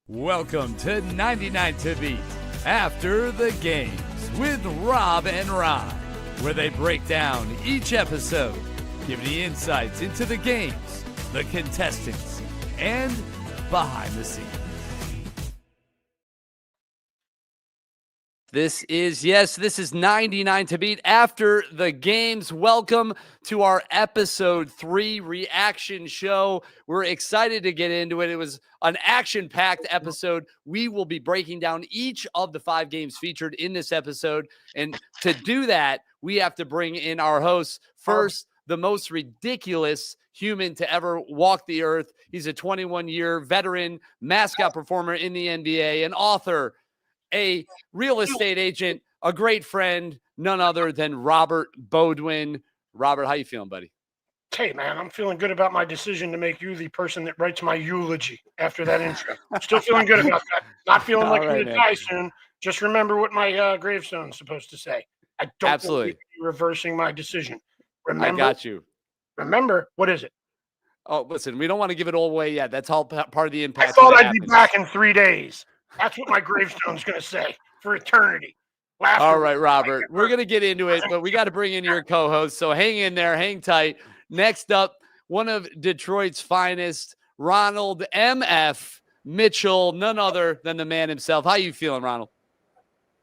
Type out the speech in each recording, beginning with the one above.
Welcome to 99 To Beat After the Games with Rob and Ron, where they break down each episode, giving you insights into the games, the contestants, and behind the scenes. This is 99 To Beat After the Games. Welcome to our episode 3 reaction show. We're excited to get into it. It was an action-packed episode. We will be breaking down each of the 5 games featured in this episode. And to do that, we have to bring in our hosts. First, the most ridiculous human to ever walk the earth. He's a 21-year veteran mascot performer in the NBA, an author, a real estate agent, a great friend, none other than Robert Boudwin. Robert, how you feeling, buddy? Hey, man, I'm feeling good about my decision to make you the person that writes my eulogy after that intro. Still feeling good about that. Not feeling like I'm going to die soon. Just remember what my gravestone is supposed to say. I don't want you to be reversing my decision. Remember, I got you. Remember, what is it? Oh, listen, we don't want to give it all away yet. That's all part of the impact. I thought I'd be back in 3 days. That's what my gravestone's going to say for eternity. All right, Robert, we're going to get into it, but we got to bring in your co-host. So hang in there, hang tight. Next up, one of Detroit's finest, Ronald M.F. Mitchell, none other than the man himself. How you feeling, Ronald?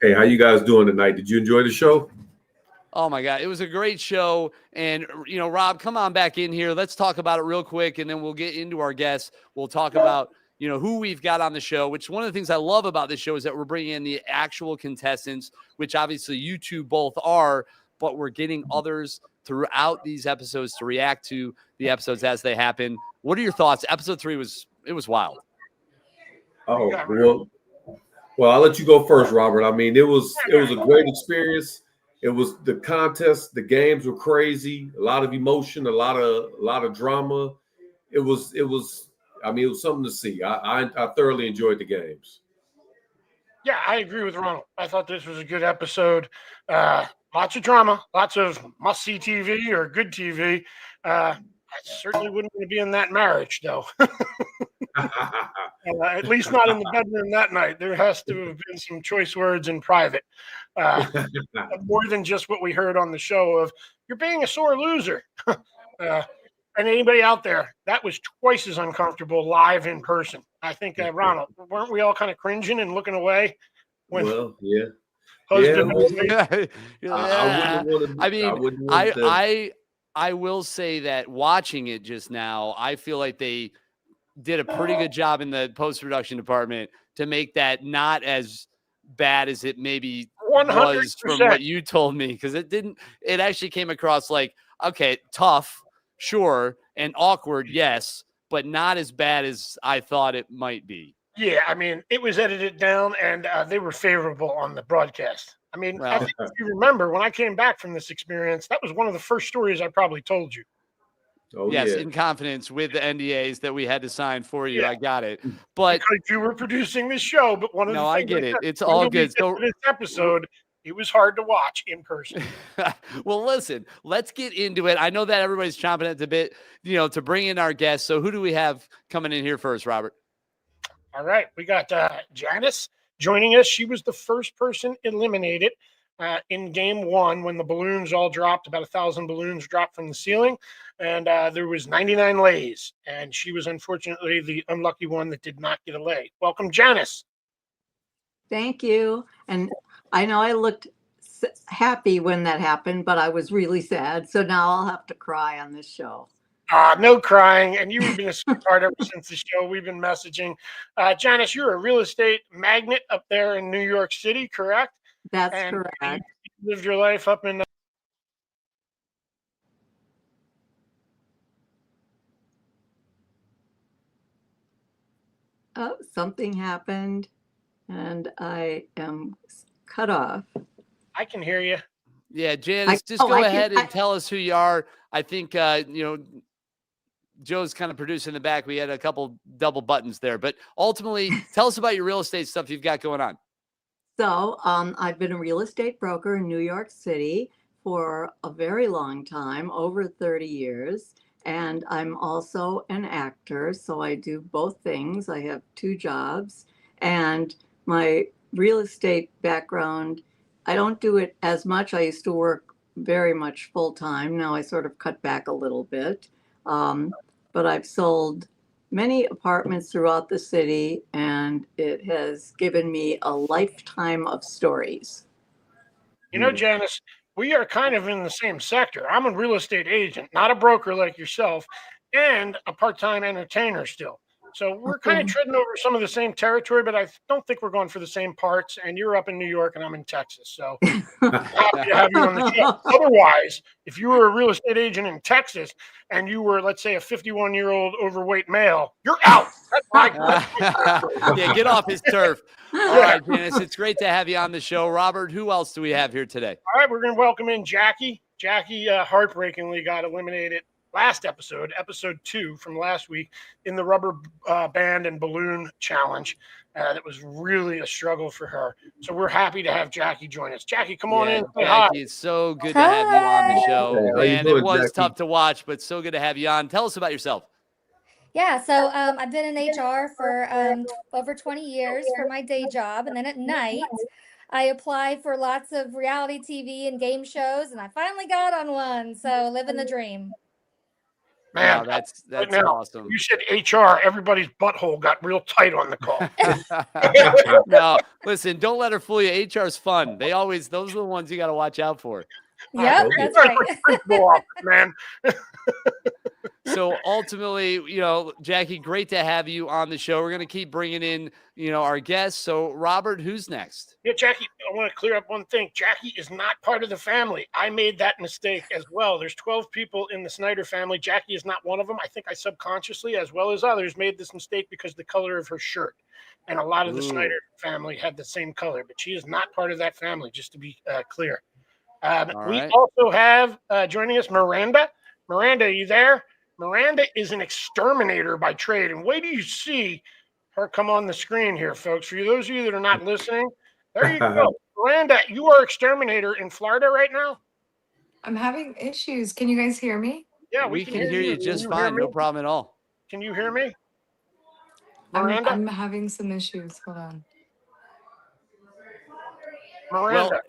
Hey, how you guys doing tonight? Did you enjoy the show? Oh, my God. It was a great show. And, you know, Rob, come on back in here. Let's talk about it real quick, and then we'll get into our guests. We'll talk about who we've got on the show, which one of the things I love about this show is that we're bringing in the actual contestants, which obviously you two both are, but we're getting others throughout these episodes to react to the episodes as they happen. What are your thoughts? Episode 3 was wild. Oh, well, I'll let you go first, Robert. I mean, it was a great experience. It was the contest. The games were crazy. A lot of emotion, a lot of drama. It was something to see. I thoroughly enjoyed the games. Yeah, I agree with Ronald. I thought this was a good episode. Lots of drama, lots of must-see TV or good TV. I certainly wouldn't want to be in that marriage, though. At least not in the bedroom that night. There has to have been some choice words in private. More than just what we heard on the show of, you're being a sore loser. And anybody out there, that was twice as uncomfortable live in person. I think, Ronald, weren't we all kind of cringing and looking away? Well, yeah. I will say that watching it just now, I feel like they did a pretty good job in the post-production department to make that not as bad as it maybe 100%. Was from what you told me, because it actually came across like, okay, tough. Sure, and awkward, yes, but not as bad as I thought it might be. Yeah, I mean, it was edited down, and they were favorable on the broadcast. I mean, I think if you remember, when I came back from this experience, that was one of the first stories I probably told you. Oh, yes, yeah. In confidence with the NDAs that we had to sign for you. Yeah. I got it. But because you were producing this show, but one of the things I get it. It's all good. So this episode, it was hard to watch in person. Well, listen, let's get into it. I know that everybody's chomping at the bit, to bring in our guests. So who do we have coming in here first, Robert? All right. We got Janice joining us. She was the first person eliminated in game 1 when the balloons all dropped. About 1,000 balloons dropped from the ceiling. And there was 99 lays. And she was unfortunately the unlucky one that did not get a lay. Welcome, Janice. Thank you. And I know I looked happy when that happened, but I was really sad. So now I'll have to cry on this show. No crying. And you've been a sweetheart ever since the show. We've been messaging. Janice, you're a real estate magnate up there in New York City, correct? That's correct. You lived your life up in... Oh, something happened. And I am cut off. I can hear you. Yeah, Janice, just go ahead and tell us who you are. I think, Joe's kind of producing in the back. We had a couple double buttons there. But ultimately, tell us about your real estate stuff you've got going on. So I've been a real estate broker in New York City for a very long time, over 30 years. And I'm also an actor. So I do both things. I have 2 jobs. And my real estate background, I don't do it as much. I used to work very much full time. Now I sort of cut back a little bit. But I've sold many apartments throughout the city, and it has given me a lifetime of stories. You know, Janice, we are kind of in the same sector. I'm a real estate agent, not a broker like yourself, and a part-time entertainer still. So we're kind of treading over some of the same territory, but I don't think we're going for the same parts. And you're up in New York and I'm in Texas. So I'm happy to have you on the show. Otherwise, if you were a real estate agent in Texas and you were, let's say, a 51-year-old overweight male, you're out. That's my Yeah, get off his turf. All right, Janice, it's great to have you on the show. Robert, who else do we have here today? All right, we're going to welcome in Jackie. Jackie heartbreakingly got eliminated last episode 2 from last week in the rubber band and balloon challenge. That was really a struggle for her. So we're happy to have Jackie join us. Jackie, come on in. Jackie, it's so good to have you on the show. Hey, And it was tough to watch, but so good to have you on. Tell us about yourself. Yeah, so I've been in HR for over 20 years for my day job. And then at night, I apply for lots of reality TV and game shows, and I finally got on one. So living the dream. Man, wow, that's right now, awesome. You said HR, everybody's butthole got real tight on the call. No, listen, don't let her fool you. HR's fun. Those are the ones you got to watch out for. Yep, that's right. Man. So ultimately, you know, Jackie, great to have you on the show. We're going to keep bringing in, you know, our guests. So Robert, who's next? Yeah, Jackie, I want to clear up one thing. Jackie is not part of the family. I made that mistake as well. There's 12 people in the Snyder family. Jackie is not one of them. I think I subconsciously, as well as others, made this mistake because of the color of her shirt. And a lot of the Snyder family had the same color, but she is not part of that family, just to be clear. We also have joining us Miranda. Miranda, are you there? Miranda is an exterminator by trade. And wait till you see her come on the screen here, folks. For those of you that are not listening, there you go. Miranda, you are exterminator in Florida right now? I'm having issues. Can you guys hear me? Yeah, we can hear you just fine. No problem at all. Can you hear me? Miranda? I'm having some issues. Hold on. Miranda. Well,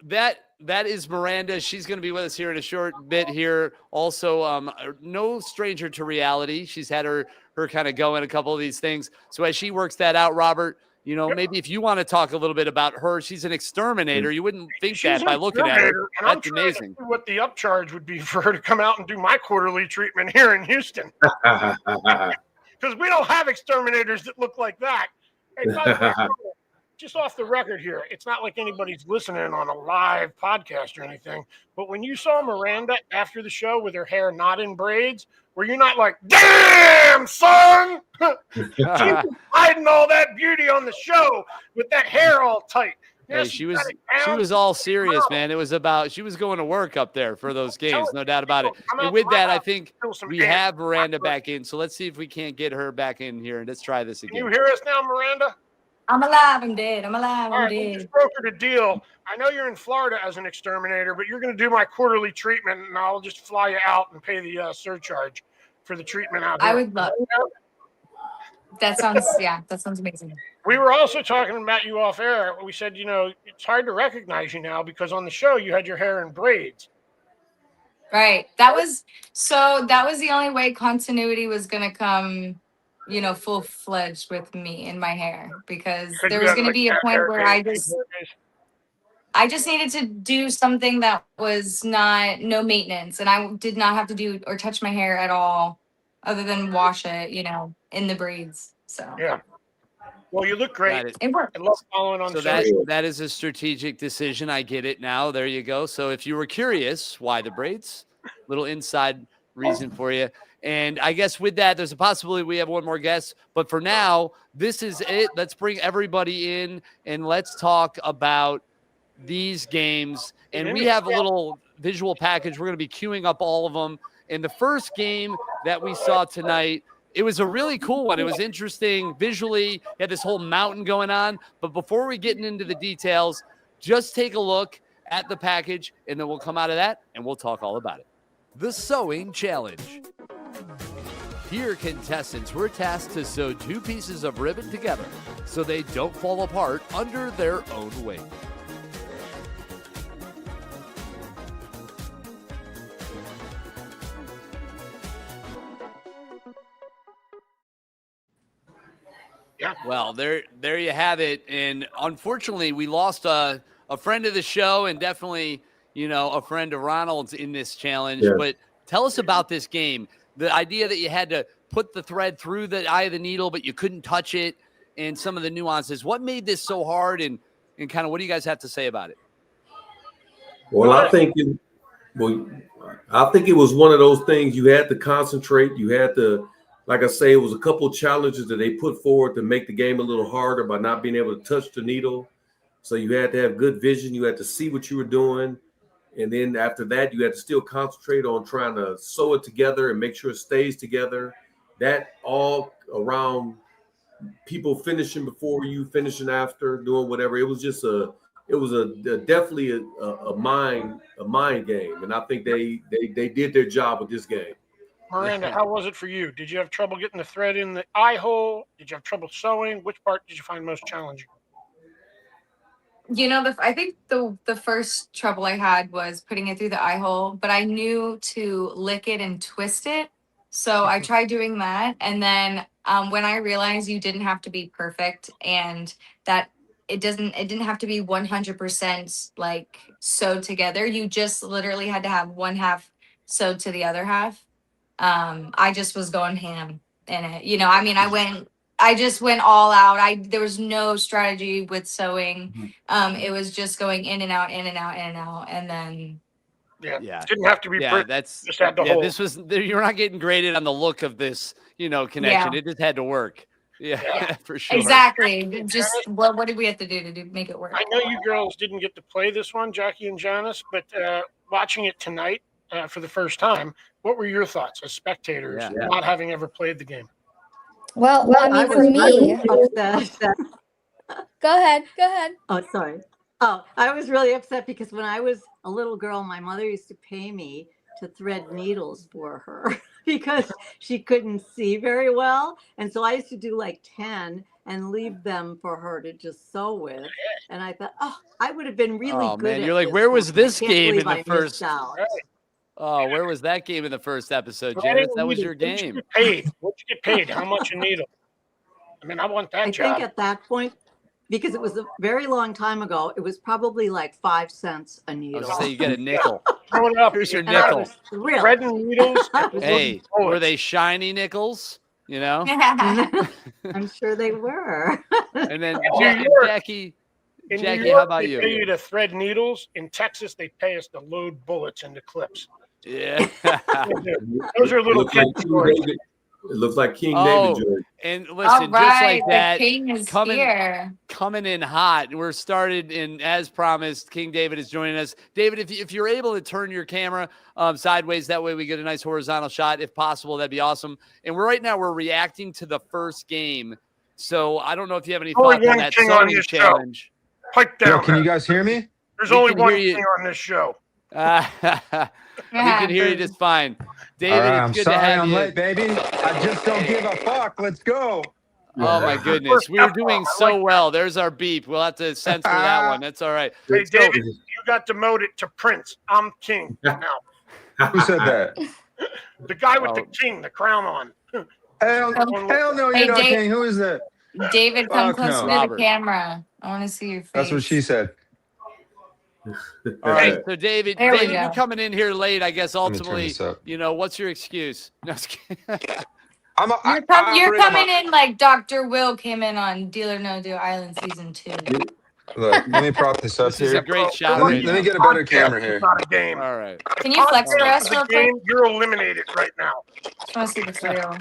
that is Miranda. She's going to be with us here in a short bit here. Also, no stranger to reality. She's had her kind of go in a couple of these things. So as she works that out, Robert, you know, maybe if you want to talk a little bit about her, she's an exterminator. You wouldn't think that by looking at her. That's amazing. What the upcharge would be for her to come out and do my quarterly treatment here in Houston. Because we don't have exterminators that look like that. Hey, just off the record here, it's not like anybody's listening on a live podcast or anything, but when you saw Miranda after the show with her hair not in braids, were you not like, damn, son? She was hiding all that beauty on the show with that hair all tight. Hey, she was all serious, man. It was about, she was going to work up there for those games, no doubt about it. And with that, I think we have Miranda back in, so let's see if we can't get her back in here, and let's try this again. Can you hear us now, Miranda? I'm alive. I'm dead. I'm alive. I'm dead. We just brokered a deal. I know you're in Florida as an exterminator, but you're going to do my quarterly treatment, and I'll just fly you out and pay the surcharge for the treatment out here. I would love that. That sounds amazing. We were also talking about you off air. We said, you know, it's hard to recognize you now because on the show you had your hair in braids. Right. That was the only way continuity was going to come, you know, full-fledged with me in my hair, because there was going to be a point where I just needed to do something that was no maintenance, and I did not have to do or touch my hair at all other than wash it, you know, in the braids. So yeah. Well, you look great. It worked. I love following on. So that is a strategic decision. I get it now. There you go. So if you were curious why the braids, little inside reason for you. And I guess with that, there's a possibility we have one more guest. But for now, this is it. Let's bring everybody in and let's talk about these games. And we have a little visual package. We're going to be queuing up all of them. And the first game that we saw tonight, it was a really cool one. It was interesting visually. You had this whole mountain going on. But before we get into the details, just take a look at the package, and then we'll come out of that, and we'll talk all about it. The Sewing Challenge. Here, contestants were tasked to sew 2 pieces of ribbon together so they don't fall apart under their own weight. Yeah. Well, there you have it. And unfortunately, we lost a friend of the show and definitely, a friend of Ronald's in this challenge. Yes. But tell us about this game. The idea that you had to put the thread through the eye of the needle, but you couldn't touch it, and some of the nuances. What made this so hard, and kind of what do you guys have to say about it? Well, I think it was one of those things you had to concentrate. You had to, like I say, it was a couple of challenges that they put forward to make the game a little harder by not being able to touch the needle. So you had to have good vision. You had to see what you were doing. And then after that, you had to still concentrate on trying to sew it together and make sure it stays together. That all around people finishing before you, finishing after, doing whatever. It was just definitely a mind game. And I think they did their job with this game. Miranda, how was it for you? Did you have trouble getting the thread in the eye hole? Did you have trouble sewing? Which part did you find most challenging? I think the first trouble I had was putting it through the eye hole, but I knew to lick it and twist it. So I tried doing that. And then when I realized you didn't have to be perfect and that it didn't have to be 100% like sewed together. You just literally had to have one half sewed to the other half. I just was going ham in it. I just went all out. There was no strategy with sewing. It was just going in and out, in and out, in and out. And then yeah. Didn't have to be perfect. That's just had the hole. You're not getting graded on the look of this, connection. Yeah. It just had to work. Yeah, for sure. Exactly. Just what did we have to do to make it work? I know you girls didn't get to play this one, Jackie and Janice, but watching it tonight for the first time, what were your thoughts as spectators, not having ever played the game? Well, I mean, for me, upset. Go ahead. Oh, sorry. Oh, I was really upset because when I was a little girl, my mother used to pay me to thread needles for her because she couldn't see very well. And so I used to do like 10 and leave them for her to just sew with. And I thought, I would have been really good man. at You're like, this where was one. this I can't game in believe the I first? missed out. Oh, where was that game in the first episode, Janice? That was your game. What'd you get paid? How much a needle? I mean, I want that job. I think at that point, because it was a very long time ago, it was probably like 5 cents a I needle. was gonna say you get a nickel. Throw it up. Here's your And I nickel. was thrilled. Thread and needles. Hey, were they shiny nickels? I'm sure they were. And then In New York- Jackie, In New how York, about they you? pay you to thread needles. In Texas, they pay us to load bullets into clips. Yeah. Those are little kid stories. It looks like King Oh, David George. And All listen, right, just like that, the king is here. coming in hot. We're started, and as promised, King David is joining us. David, if you're able to turn your camera sideways, that way we get a nice horizontal shot, if possible, that'd be awesome. And right now we're reacting to the first game, so I don't know if you have any thoughts on that sewing challenge. Pipe down. Yo, can you guys hear me? There's We only can one hear you. thing on this show. We can hear you just fine. David, All right, it's I'm good sorry to have I'm you. late, baby. I just don't give a fuck. Let's go. Oh my goodness, we were doing so well. There's our beep. We'll have to censor that one. That's all right. Hey, David, you got demoted to Prince. I'm king now. Who said that? The guy with the king, the crown on. Hell no, Hey, you're not Dave. king. Who is that? David, come Fuck closer no. to Robert. the camera. I want to see your face. That's what she said. All right, so David, There we you're go. coming in here late. I guess Let me turn ultimately, this up. what's your excuse? No, just kidding. You're coming in like Dr. Will came in on Deal or No Deal Island season 2. Look, let me prop this up This is here. a great shot. Let right me now. get a better camera here. It's not a game. All right. Can you flex for us It's real a quick? game. You're eliminated right now. I want to see the real.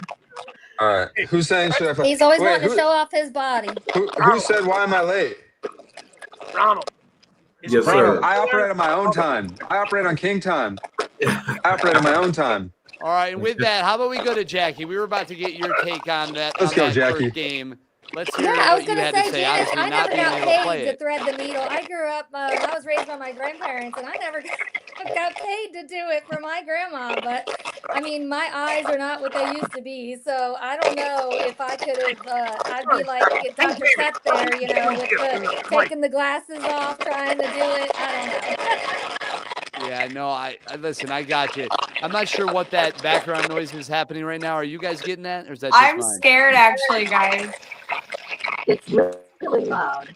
All right. Who's saying should I flex? He's always Wait, wanting to show off his body. who said why am I late? Ronald. Yes, Bro, sir. I operate on my own time. I operate on king time. I operate on my own time. All right, and with that, how about we go to Jackie? We were about to get your take on that. Let's on go, that Jackie. first game. Let's hear Yeah, I was what you going to had say, to say. Janice, Obviously, I not never being got able to play paid to it. thread the needle. I grew up, I was raised by my grandparents, and I never got paid to do it for my grandma. But I mean, my eyes are not what they used to be. So I don't know if I could have, I'd be like Dr. Seth there, you know, with taking the glasses off, trying to do it. I don't know. Yeah, no, I listen, I got you. I'm not sure what that background noise is happening right now. Are you guys getting that, or is that just I'm mine? scared, actually, guys. It's really loud.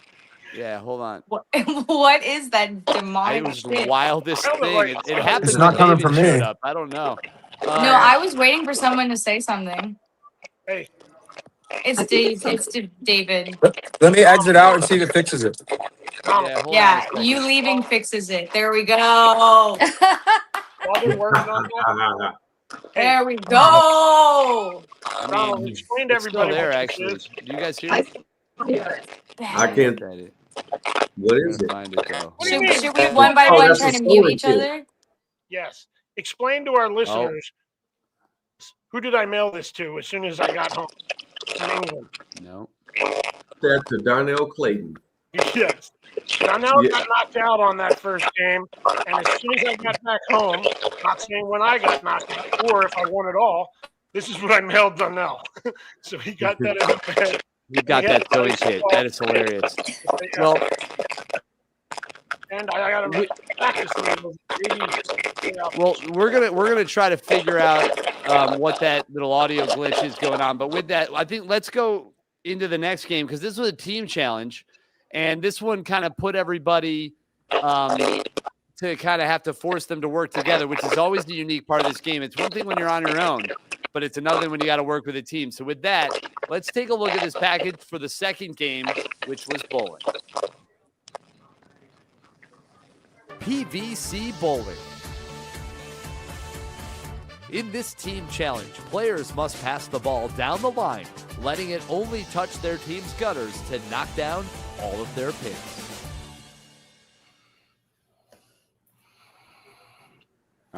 Yeah, hold on. What is that demonic It was the shit? wildest thing. It happened It's when not coming David from showed me. up. I don't know. No, I was waiting for someone to say something. Hey. It's Dave. It's David. Let me exit out and see if it fixes it. Ronald, Yeah, hold on a Yeah, second. you leaving fixes it. There we go. while they're working on that, There we go. I Ronald, mean, explain to it's still everybody there, what this actually. is. Do you guys hear I it? hear it. I can't. Look at it. What I'm is gonna it? find it though. What do you Should, mean? should we one by Oh, one that's try a to mute sewing each kit. other? Yes. Explain to our listeners, who did I mail this to as soon as I got home from England? No. That's to Darnell Clayton. Yes. Ronald Yeah. got knocked out on that first game, and as soon as I got back home, not saying when I got knocked out or if I won at all, this is what I mailed Donnell. So he got that in the bed. You got that sewing kit. That is hilarious. Well, and I got a practice needle. well, we're gonna try to figure out what that little audio glitch is going on. But with that, I think let's go into the next game because this was a team challenge, and this one kind of put everybody to kind of have to force them to work together, which is always the unique part of this game. It's one thing when you're on your own, but it's another thing when you got to work with a team. So with that, let's take a look at this package for the second game, which was bowling. PVC bowling. In this team challenge, players must pass the ball down the line, letting it only touch their team's gutters to knock down all of their pins.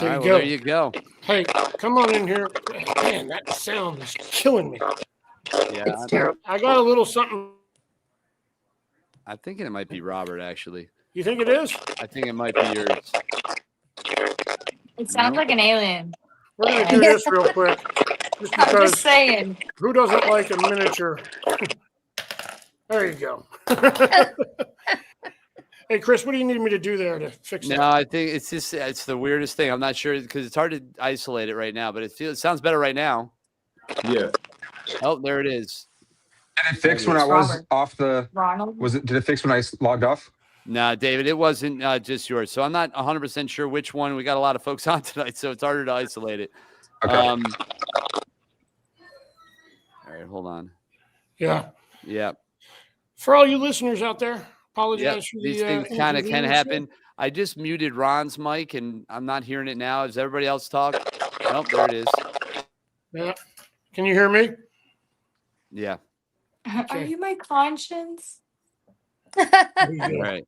All right, well, there you go. Hey, come on in here. Man, that sound is killing me. Yeah, It's terrible. I got a little something. I'm thinking it might be Robert, actually. You think it is? I think it might be yours. It sounds like an alien. We're going to do this real quick. Just I'm because just saying. who doesn't like a miniature? There you go. Hey, Chris, what do you need me to do there to fix No, that? I think it's the weirdest thing. I'm not sure because it's hard to isolate it right now, but it sounds better right now. Yeah. Oh, there it is. Did it fix when I was Robert. off the? Ronald. Did it fix when I logged off? No, David, it wasn't just yours. So I'm not 100% sure which one. We got a lot of folks on tonight, so it's harder to isolate it. Okay. All right, hold on. Yeah. Yeah. For all you listeners out there, apologize Yep. for These the things kind of can inconvenience happen. I just muted Ron's mic, and I'm not hearing it now. Does everybody else talk? Oh, there it is. there. Yeah. Can you hear me? Yeah. Are you my conscience? There you go. All right.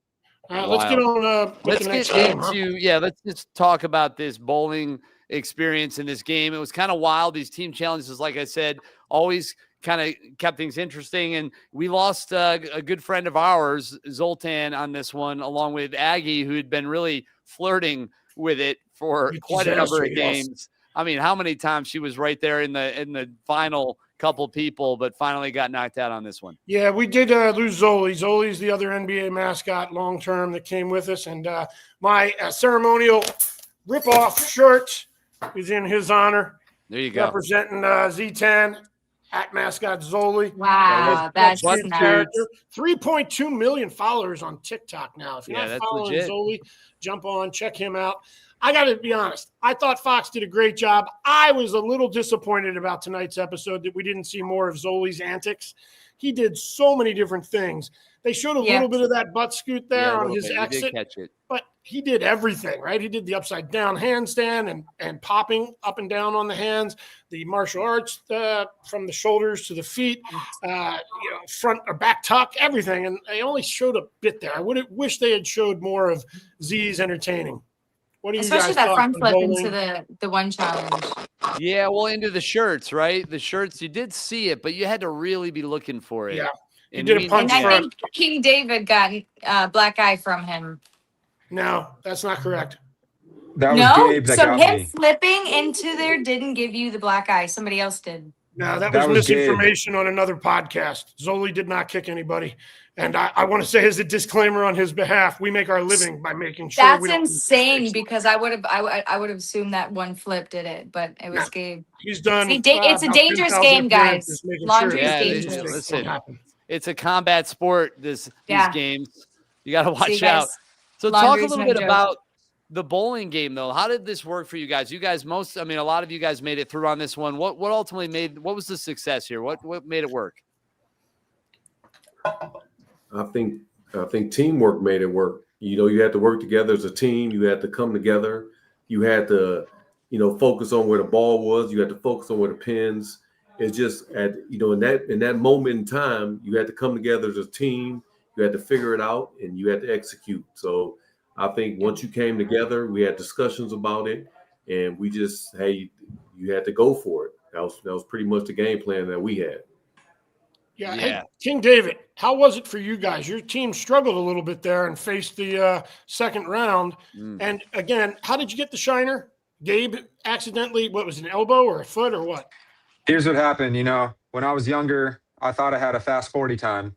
All right, let's get Wild. on with Let's the next get game. Huh? into let's just talk about this bowling experience in this game. It was kind of wild. These team challenges, like I said, always kind of kept things interesting. And we lost a good friend of ours, Zoltan, on this one, along with Aggie, who had been really flirting with it for quite a number of games. I mean, how many times she was right there in the final couple people, but finally got knocked out on this one. Yeah, we did lose Zoli. Zoli's the other NBA mascot long term that came with us, and my ceremonial rip-off shirt is in his honor. There you go. Representing Z10 at mascot Zoli. Wow, that's his nuts. character. 3.2 million followers on TikTok now. If you're not that's following legit. Zoli, jump on, check him out. I got to be honest. I thought Fox did a great job. I was a little disappointed about tonight's episode that we didn't see more of Zoli's antics. He did so many different things. They showed a little bit of that butt scoot there on his exit, He did catch it. but he did everything, right? He did the upside down handstand and popping up and down on the hands, the martial arts from the shoulders to the feet, front or back tuck, everything. And they only showed a bit there. I would have wished they had showed more of Z's entertaining. What do you Especially guys that thought front on flip bowling? into the one challenge. Yeah, well, into the shirts, right? The shirts, you did see it, but you had to really be looking for it. Yeah. He And did a we- punch And I front. think King David got black eye from him. No, that's not correct. That was No, Gabe that so got him me. flipping into there didn't give you the black eye. Somebody else did. No, that That was was Gabe. misinformation on another podcast. Zoli did not kick anybody. And I want to say as a disclaimer on his behalf, we make our living by making sure That's we don't make insane mistakes. because I would have assumed that one flip did it, but it was No. Gabe. He's done. See, it's a about dangerous 10,000 game, appearances guys. making Laundry sure is Yeah, that dangerous. mistakes listen. don't happen. It's a combat sport, these Yeah. games. You got to watch See, out. guys, So talk a laundry's little no bit joke. about the bowling game, though. How did this work for you guys? A lot of you guys made it through on this one. What ultimately what was the success here? What made it work? I think teamwork made it work. You had to work together as a team. You had to come together. You had to, focus on where the ball was. You had to focus on where the pins. It's just in that moment in time, you had to come together as a team. You had to figure it out and you had to execute. So I think once you came together, we had discussions about it, and we just, hey, you had to go for it. That was pretty much the game plan that we had. Yeah. Yeah. Hey, King David, how was it for you guys? Your team struggled a little bit there and faced the second round. And again, how did you get the shiner? Gabe accidentally, what was it, an elbow or a foot or what? Here's what happened. When I was younger, I thought I had a fast 40 time.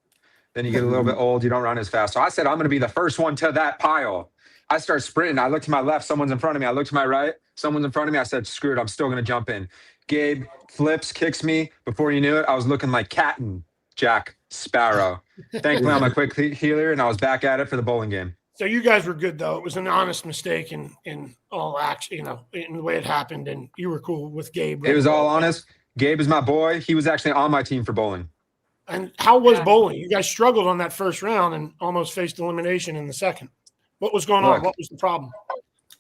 Then you get a little bit old, you don't run as fast. So I said, I'm going to be the first one to that pile. I start sprinting. I look to my left, someone's in front of me. I look to my right, someone's in front of me. I said, screw it, I'm still going to jump in. Gabe flips, kicks me. Before you knew it, I was looking like Captain Jack Sparrow. Thankfully, I'm a quick healer, and I was back at it for the bowling game. So you guys were good, though. It was an honest mistake in all action, in the way it happened, and you were cool with Gabe. It was all honest. Gabe is my boy. He was actually on my team for bowling. And how was bowling? You guys struggled on that first round and almost faced elimination in the second. What was going on? What was the problem?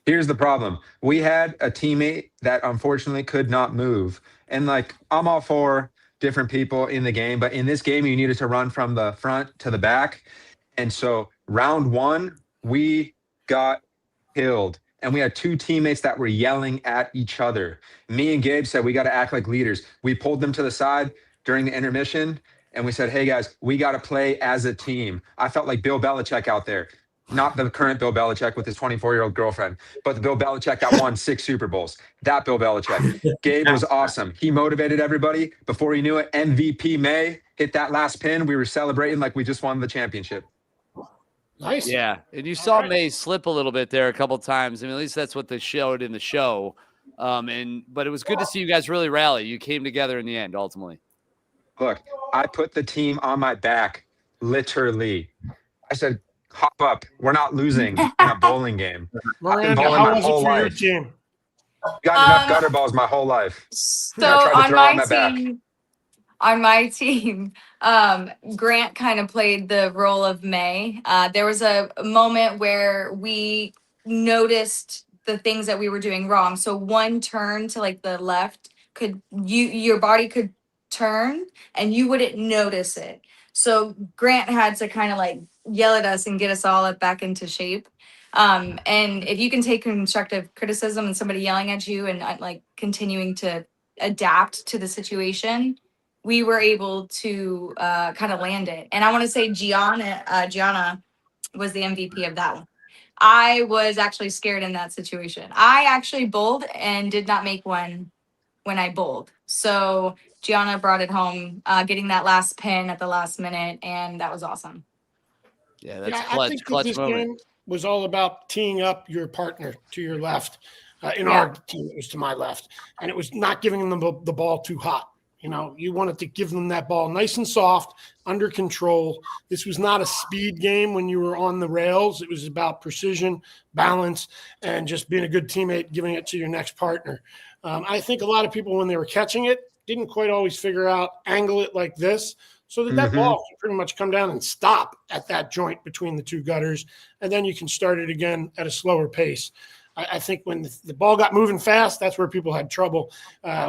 Here's the problem. We had a teammate that unfortunately could not move. And I'm all for different people in the game, but in this game, you needed to run from the front to the back. And so round one, we got killed. And we had two teammates that were yelling at each other. Me and Gabe said, we got to act like leaders. We pulled them to the side during the intermission. And we said, hey, guys, we got to play as a team. I felt like Bill Belichick out there. Not the current Bill Belichick with his 24-year-old girlfriend, but the Bill Belichick that won 6 Super Bowls. That Bill Belichick. Gabe was awesome. He motivated everybody. Before you knew it, MVP May hit that last pin. We were celebrating like we just won the championship. Nice. Yeah. And you saw May slip a little bit there a couple times. At least that's what they showed in the show. But it was good to see you guys really rally. You came together in the end, ultimately. Look, I put the team on my back, literally. I said, hop up. We're not losing in a bowling game. Miranda, bowling how my was it whole for your life. team? Got enough gutter balls my whole life. So I tried to throw on my back. on my team, Grant kind of played the role of May. There was a moment where we noticed the things that we were doing wrong. So one turn to the left your body could turn and you wouldn't notice it. So Grant had to kind of yell at us and get us all back into shape. And if you can take constructive criticism and somebody yelling at you and continuing to adapt to the situation, we were able to kind of land it. And I want to say Gianna was the MVP of that one. I was actually scared in that situation. I actually bowled and did not make one when I bowled. So Gianna brought it home, getting that last pin at the last minute, and that was awesome. Yeah, that's clutch. I think Clutch this moment. game was all about teeing up your partner to your left. Our team, it was to my left. And it was not giving them the ball too hot. You wanted to give them that ball nice and soft, under control. This was not a speed game when you were on the rails. It was about precision, balance, and just being a good teammate, giving it to your next partner. I think a lot of people, when they were catching it, didn't quite always figure out, angle it like this, so that ball can pretty much come down and stop at that joint between the two gutters, and then you can start it again at a slower pace. I think when the ball got moving fast, that's where people had trouble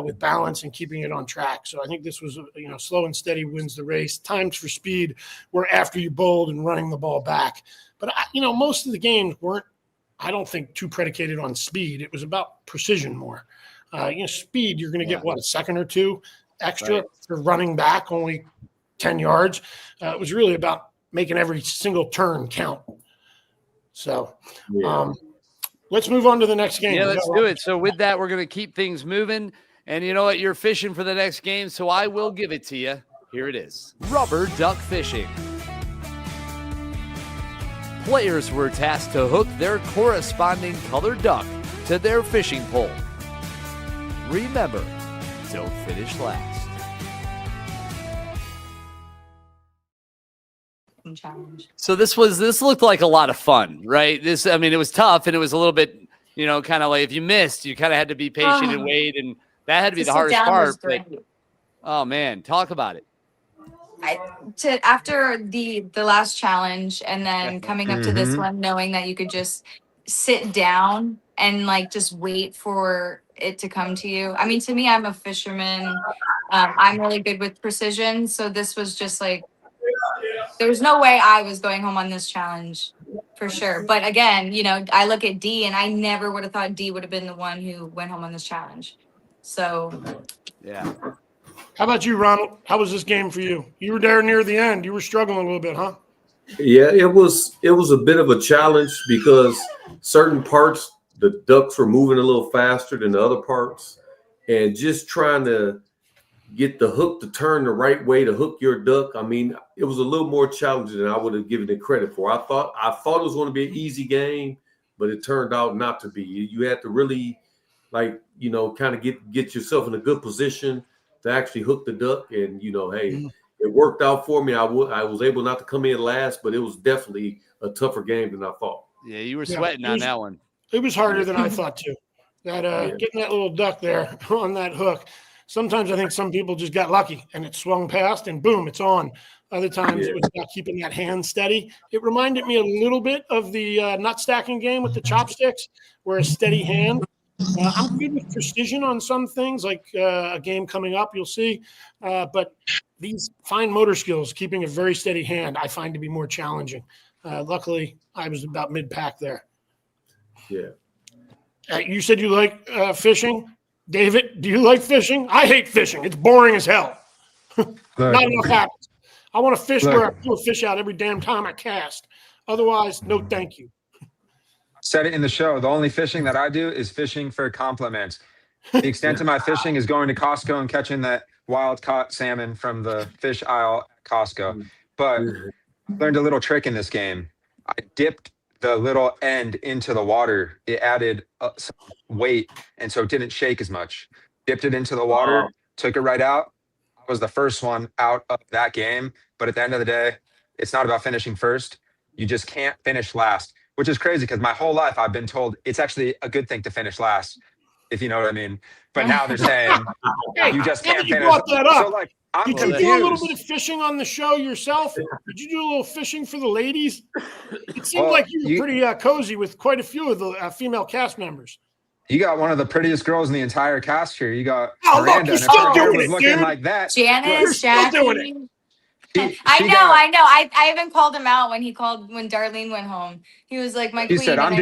with balance and keeping it on track. So I think this was, slow and steady wins the race. Times for speed were after you bowled and running the ball back. But, most of the games weren't I don't think too predicated on speed. It was about precision more. Speed, you're going to get a second or two extra for running back only 10 yards. It was really about making every single turn count. So let's move on to the next game. Yeah, let's do it. So with that, we're going to keep things moving. And you know what? You're fishing for the next game, so I will give it to you. Here it is. Rubber duck fishing. Players were tasked to hook their corresponding colored duck to their fishing pole. Remember, don't finish last. Challenge. So this looked like a lot of fun, right? It was tough and it was a little bit, kind of like if you missed, you kind of had to be patient and wait, and that had to be the hardest part. But, oh man, talk about it. After the last challenge and then coming up to this one, knowing that you could just sit down and like just wait for it to come to you. I mean, to me, I'm a fisherman. I'm really good with precision. So this was just like, there was no way I was going home on this challenge for sure. But again, I look at D and I never would have thought D would have been the one who went home on this challenge. So, yeah. How about you, Ronald? How was this game for you? You were there near the end. You were struggling a little bit, huh? Yeah, it was a bit of a challenge because certain parts, the ducks were moving a little faster than the other parts, and just trying to get the hook to turn the right way to hook your duck. I mean, it was a little more challenging than I would have given it credit for. I thought it was going to be an easy game, but it turned out not to be. You had to really, kind of get yourself in a good position to actually hook the duck. And, it worked out for me. I was able not to come in last, but it was definitely a tougher game than I thought. Yeah, you were sweating on that one. It was harder than I thought too. Getting that little duck there on that hook. Sometimes I think some people just got lucky and it swung past and boom, it's on. Other times it was about keeping that hand steady. It reminded me a little bit of the nut stacking game with the chopsticks, where a steady hand. I'm good with precision on some things, like a game coming up, you'll see. But these fine motor skills, keeping a very steady hand, I find to be more challenging. Luckily, I was about mid-pack there. Yeah. You said you like fishing. David, do you like fishing? I hate fishing. It's boring as hell. Not enough happens. I want to fish where I pull a fish out every damn time I cast. Otherwise, no thank you. Said it in the show. The only fishing that I do is fishing for compliments. The extent of my fishing is going to Costco and catching that wild caught salmon from the fish aisle at Costco. But learned a little trick in this game. I dipped the little end into the water. It added some weight, and so it didn't shake as much. Dipped it into the water, took it right out. I was the first one out of that game. But at the end of the day, it's not about finishing first. You just can't finish last, which is crazy because my whole life I've been told it's actually a good thing to finish last, if you know what I mean. But now they're saying you just can't finish. Brought that up. So like, I'm Did you do a little bit of fishing on the show yourself? Did you do a little fishing for the ladies? It seemed like you were pretty cozy with quite a few of the female cast members. You got one of the prettiest girls in the entire cast here. You got look, Miranda, you're still doing was it, looking dude. like that. Janice, still doing Jackie. I know. I even called him out when Darlene went home. He was like, my queen. He said, I'm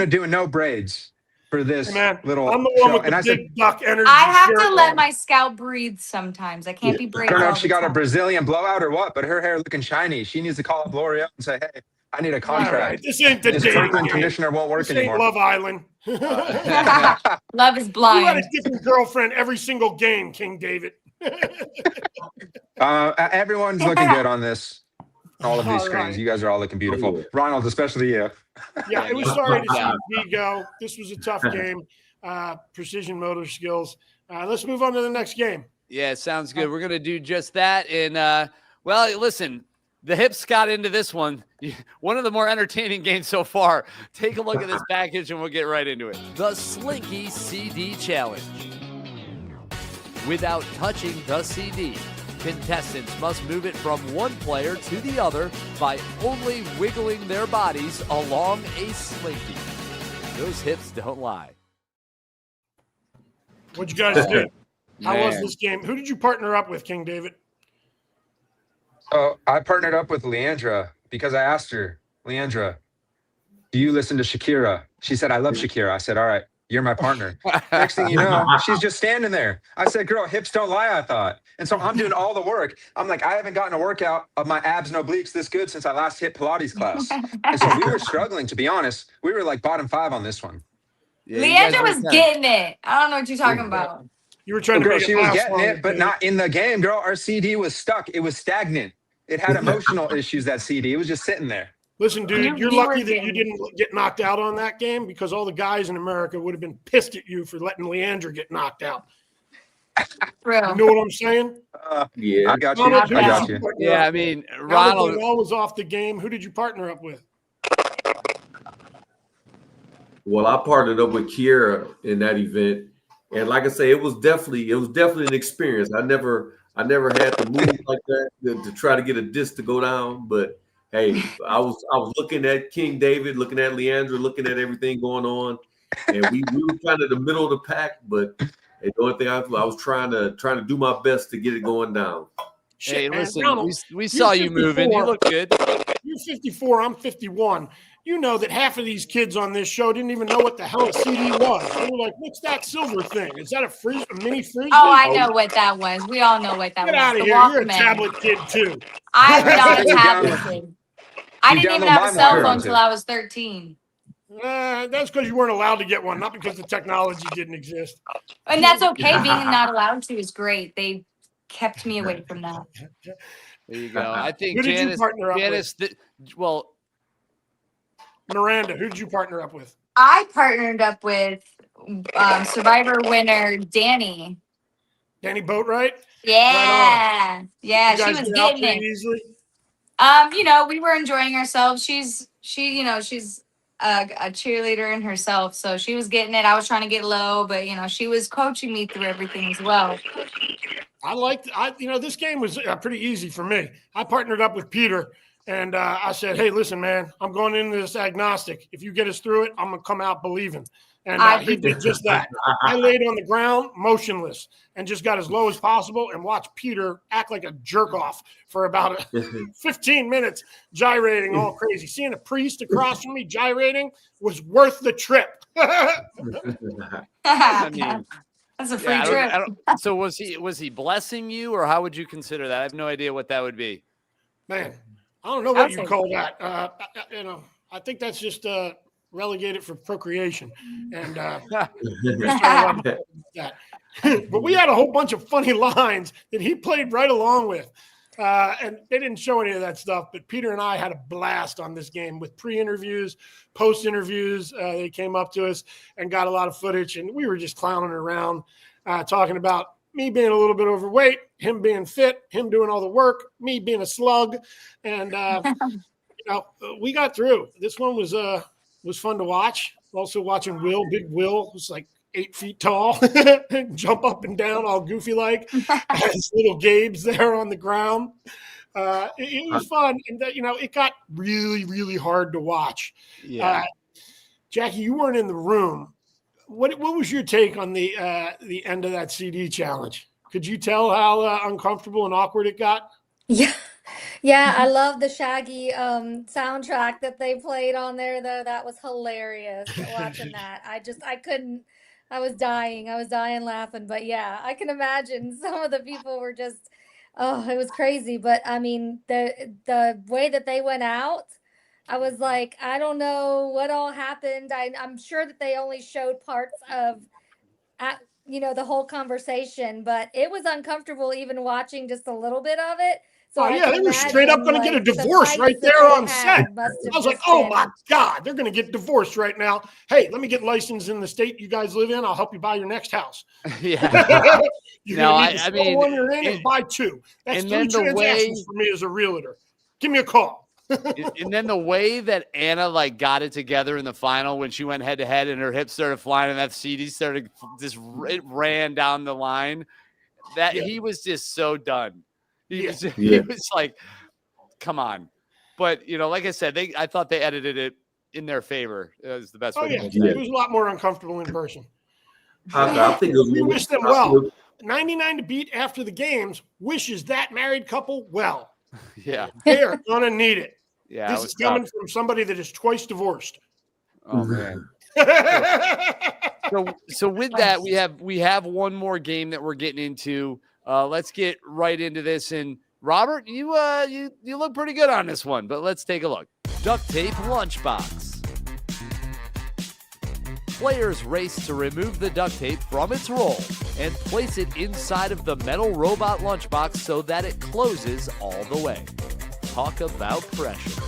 doing no braids for this little I'm the one show. with the and I big said, duck energy. I have shirt to let on. my scalp breathe sometimes. I can't be I braided. don't know all if she the got a time. Brazilian blowout or what, but her hair looking shiny. She needs to call up L'Oreal and say, hey, I need a contract. All right, this ain't the This dating Kirkland game. conditioner won't work This ain't anymore. Love Island. Love is You had blind. a different girlfriend every single game, King David. Everyone's looking good on this. All of these All screens. right. You guys are all looking beautiful. Yeah. Ronald, especially you. Yeah, it was sorry to see me go. This was a tough game. Precision motor skills. Let's move on to the next game. Yeah, sounds good. We're going to do just that. And, well, listen, the hips got into this one. One of the more entertaining games so far. Take a look at this package and we'll get right into it. The Slinky CD Challenge. Without touching the CD, contestants must move it from one player to the other by only wiggling their bodies along a slinky. Those hips don't lie. What'd you guys do? How was Man. this game? Who did you partner up with, King David? So I partnered up with Leandra because I asked her, Leandra, do you listen to Shakira? She said, I love Shakira. I said, all right, you're my partner. Next thing you know, she's just standing there. I said, girl, hips don't lie, I thought. And so I'm doing all the work. I'm like, I haven't gotten a workout of my abs and obliques this good since I last hit Pilates class. And so we were struggling, to be honest. We were like bottom 5 on this one. Yeah, you guys Leandra were was getting it. I don't know what you're talking about. You were trying to Girl, make she it was last getting longer, it, but dude. not in the game, girl. Our CD was stuck. It was stagnant. It had emotional issues, that CD. It was just sitting there. Listen, dude, you're You were lucky that you getting- didn't get knocked out on that game, because all the guys in America would have been pissed at you for letting Leandra get knocked out. True. You know what I'm saying? Yeah. I got you. Ronald, I who did got you you. partner Yeah, up I with? mean, Now that Ronald. Donnell was off the game, who did you partner up with? Well, I partnered up with Kiera in that event, and like I say, it was definitely an experience. I never had to move like that to try to get a disc to go down. But hey, I was looking at King David, looking at Leandra, looking at everything going on, and we were kind of the middle of the pack. But the only thing I was trying to do my best to get it going down. Shit, Hey, man, listen, Ronald, we saw you moving. You 54. look good. You're 54. I'm 51. You know that half of these kids on this show didn't even know what the hell a CD was. They were like, "What's that silver thing? Is that a mini frisbee?" Oh, I know what that was. We all know what that Get was. out of The here! You're a Walkman. tablet kid too. I'm not a You tablet download- kid. I you didn't even download have a cell LimeWire phone onto until it. I was 13. That's because you weren't allowed to get one, not because the technology didn't exist. And that's okay. Being not allowed to is great. They kept me away from that. There you go. I think Who did you Janice. partner up with? Janice. Well, Miranda, who did you partner up with? I partnered up with Survivor winner Danny. Danny Boatwright? Yeah. Yeah, You she guys was get out getting pretty it. easily? We were enjoying ourselves. She's a cheerleader in herself, so she was getting it. I was trying to get low, but she was coaching me through everything as well. This game was pretty easy for me. I partnered up with Peter, and I said, "Hey, listen, man, I'm going into this agnostic. If you get us through it, I'm gonna come out believing." And he did just that. I laid on the ground, motionless, and just got as low as possible, and watched Peter act like a jerk off for about 15 minutes, gyrating all crazy. Seeing a priest across from me gyrating was worth the trip. I mean, That's a free yeah, trip. so was he blessing you, or how would you consider that? I have no idea what that would be. Man, I don't know what you call that. I think that's just relegated for procreation. And that. But we had a whole bunch of funny lines that he played right along with. And they didn't show any of that stuff, but Peter and I had a blast on this game with pre-interviews, post-interviews. They came up to us and got a lot of footage, and we were just clowning around, talking about me being a little bit overweight, him being fit, him doing all the work, me being a slug. And, we got through. This one was fun to watch. Also watching Big Will, who's like 8 feet tall, jump up and down all goofy like. His little Gabe's there on the ground. It was fun, and it got really, really hard to watch. Yeah, Jackie, you weren't in the room. What was your take on the end of that CD challenge? Could you tell how uncomfortable and awkward it got? Yeah, I love the Shaggy soundtrack that they played on there, though. That was hilarious watching that. I couldn't. I was dying laughing. But yeah, I can imagine some of the people were just, oh, it was crazy. But I mean, the way that they went out, I was like, I don't know what all happened. I'm sure that they only showed parts of, the whole conversation, but it was uncomfortable even watching just a little bit of it. So they were straight up going to get a divorce right there on set. I was like, oh my God, they're going to get divorced right now. Hey, let me get licensed in the state you guys live in. I'll help you buy your next house. Yeah. You're going to need to sell one you're in and buy 2. That's and 3 then transactions for me as a realtor. Give me a call. And then the way that Anna got it together in the final when she went head to head and her hips started flying and that CD started it ran down the line, he was just so done. He was like, come on. But like I said, I thought they edited it in their favor. It was the best way to it was a lot more uncomfortable in person. I think we wish them well. 99 to beat after the games wishes that married couple well. Yeah. They're gonna need it. Yeah. This is coming from somebody that is twice divorced. Oh man. So with that, we have one more game that we're getting into. Let's get right into this. And Robert, you look pretty good on this one, but let's take a look. Duct tape lunchbox. Players race to remove the duct tape from its roll and place it inside of the metal robot lunchbox so that it closes all the way. Talk about pressure.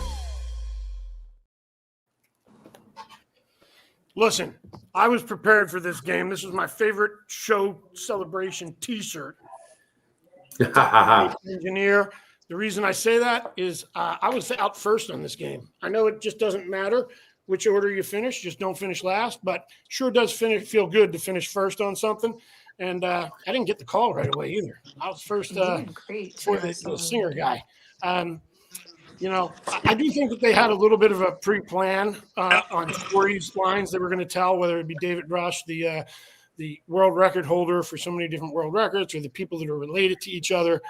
Listen, I was prepared for this game. This was my favorite show celebration t-shirt. Engineer. The reason I say that is I was out first on this game. I know it just doesn't matter which order you finish, just don't finish last, but sure does feel good to finish first on something. And I didn't get the call right away either. I was first for the singer guy. You know, I do think that they had a little bit of a pre-plan on Tori's lines they were going to tell, whether it be David Rush, the world record holder for so many different world records, or the people that are related to each other.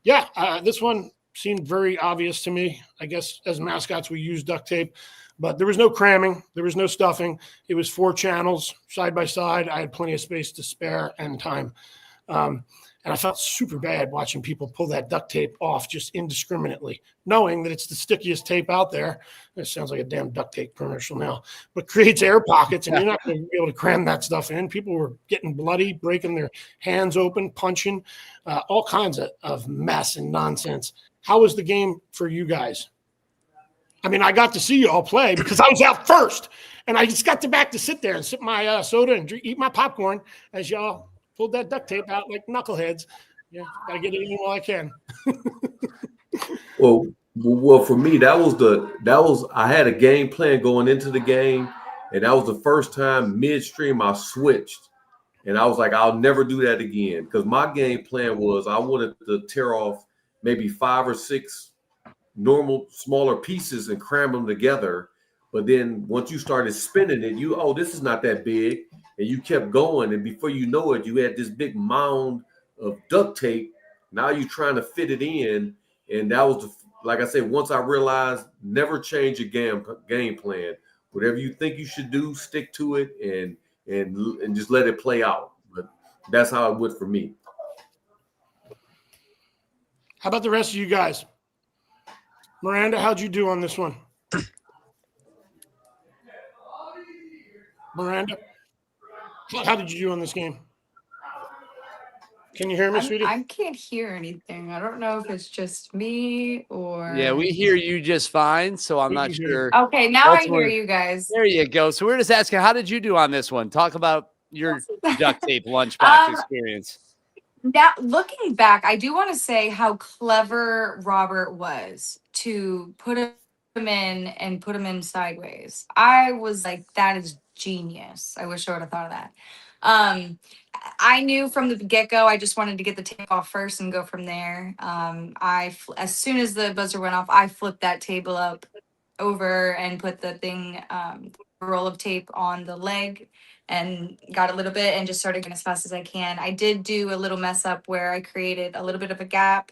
This one seemed very obvious to me. I guess as mascots, we use duct tape, but there was no cramming. There was no stuffing. It was 4 channels side by side. I had plenty of space to spare and time. And I felt super bad watching people pull that duct tape off just indiscriminately, knowing that it's the stickiest tape out there. It sounds like a damn duct tape commercial now, but creates air pockets, and you're not going to be able to cram that stuff in. People were getting bloody, breaking their hands open, punching, all kinds of mess and nonsense. How was the game for you guys? I mean, I got to see you all play because I was out first, and I just got back to sit there and sip my soda and eat my popcorn as y'all pulled that duct tape out like knuckleheads. Yeah, gotta get it in while I can. well, for me, that was I had a game plan going into the game, and that was the first time midstream I switched, and I was like, I'll never do that again, because my game plan was I wanted to tear off maybe 5 or 6 normal smaller pieces and cram them together. But then once you started spinning it, this is not that big. And you kept going, and before you know it, you had this big mound of duct tape. Now you're trying to fit it in, and that was, like I said, once I realized never change your game plan. Whatever you think you should do, stick to it, and just let it play out. But that's how it went for me. How about the rest of you guys? Miranda, how'd you do on this one? Miranda? How did you do on this game? Can you hear me, sweetie? I can't hear anything. I don't know if it's just me or... Yeah, we hear you just fine, so I'm not sure. Okay, now I hear you guys. There you go. So we're just asking, how did you do on this one? Talk about your duct tape lunchbox experience. Now, looking back, I do want to say how clever Robert was to put him in and put him in sideways. I was like, that is genius. I wish I would have thought of that. I knew from the get-go I just wanted to get the tape off first and go from there. As soon as the buzzer went off, I flipped that table up over and put the thing, roll of tape on the leg, and got a little bit and just started going as fast as I can. I did do a little mess up where I created a little bit of a gap,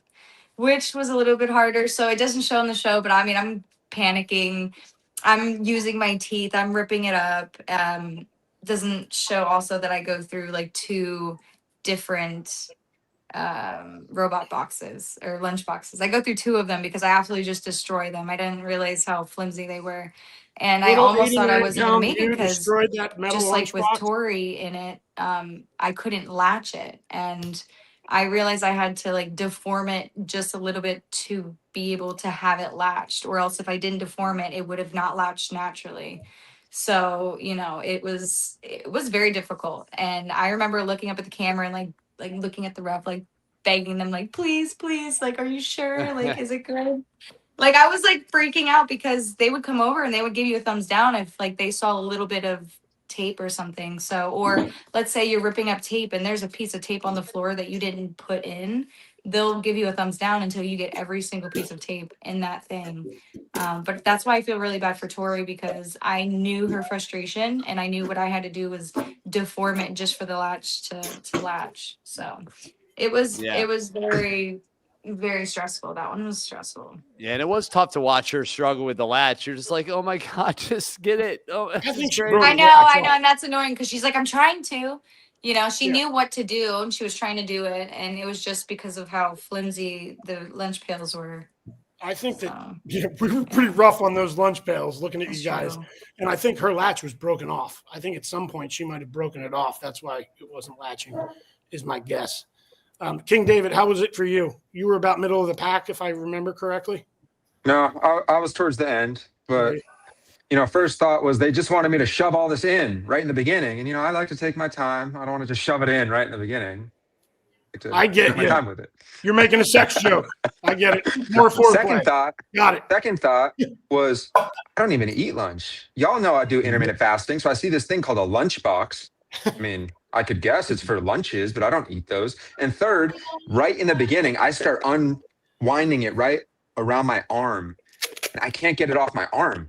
which was a little bit harder. So it doesn't show in the show, but I mean, I'm panicking. I'm using my teeth. I'm ripping it up. Doesn't show also that I go through like 2 different robot boxes or lunch boxes. I go through 2 of them because I absolutely just destroy them. I didn't realize how flimsy they were. And I almost thought I wasn't going to make it because just like with Tori in it, I couldn't latch it. And I realized I had to like deform it just a little bit to be able to have it latched, or else if I didn't deform it, it would have not latched naturally. So, it was very difficult. And I remember looking up at the camera and like looking at the ref, like begging them, like, please, like, are you sure? Like, is it good? Like, I was like freaking out because they would come over and they would give you a thumbs down if like they saw a little bit of tape or something. So, or let's say you're ripping up tape and there's a piece of tape on the floor that you didn't put in, they'll give you a thumbs down until you get every single piece of tape in that thing. But that's why I feel really bad for Tori, because I knew her frustration and I knew what I had to do was deform it just for the latch to latch. So it was very very stressful. That one was stressful. Yeah, and it was tough to watch her struggle with the latch. You're just like, oh my God, just get it. Oh, I think she great. broke I the know, latch off. and that's annoying because she's like, I'm trying to. You know, she Yeah. knew what to do and she was trying to do it, and it was just because of how flimsy the lunch pails were. I think that So, we were pretty rough on those lunch pails looking at that's you guys. true. And I think her latch was broken off. I think at some point she might have broken it off. That's why it wasn't latching, is my guess. King David, how was it for you? You were about middle of the pack, if I remember correctly. No, I was towards the end, but Okay. first thought was they just wanted me to shove all this in right in the beginning. And, I like to take my time. I don't want to just shove it in right in the beginning. I get take my you. time with it. You're making a sex joke. I get it. More foreplay. Second thought was I don't even eat lunch. Y'all know I do intermittent fasting. So I see this thing called a lunch box. I mean, I could guess it's for lunches, but I don't eat those. And third, right in the beginning, I start unwinding it right around my arm. And I can't get it off my arm.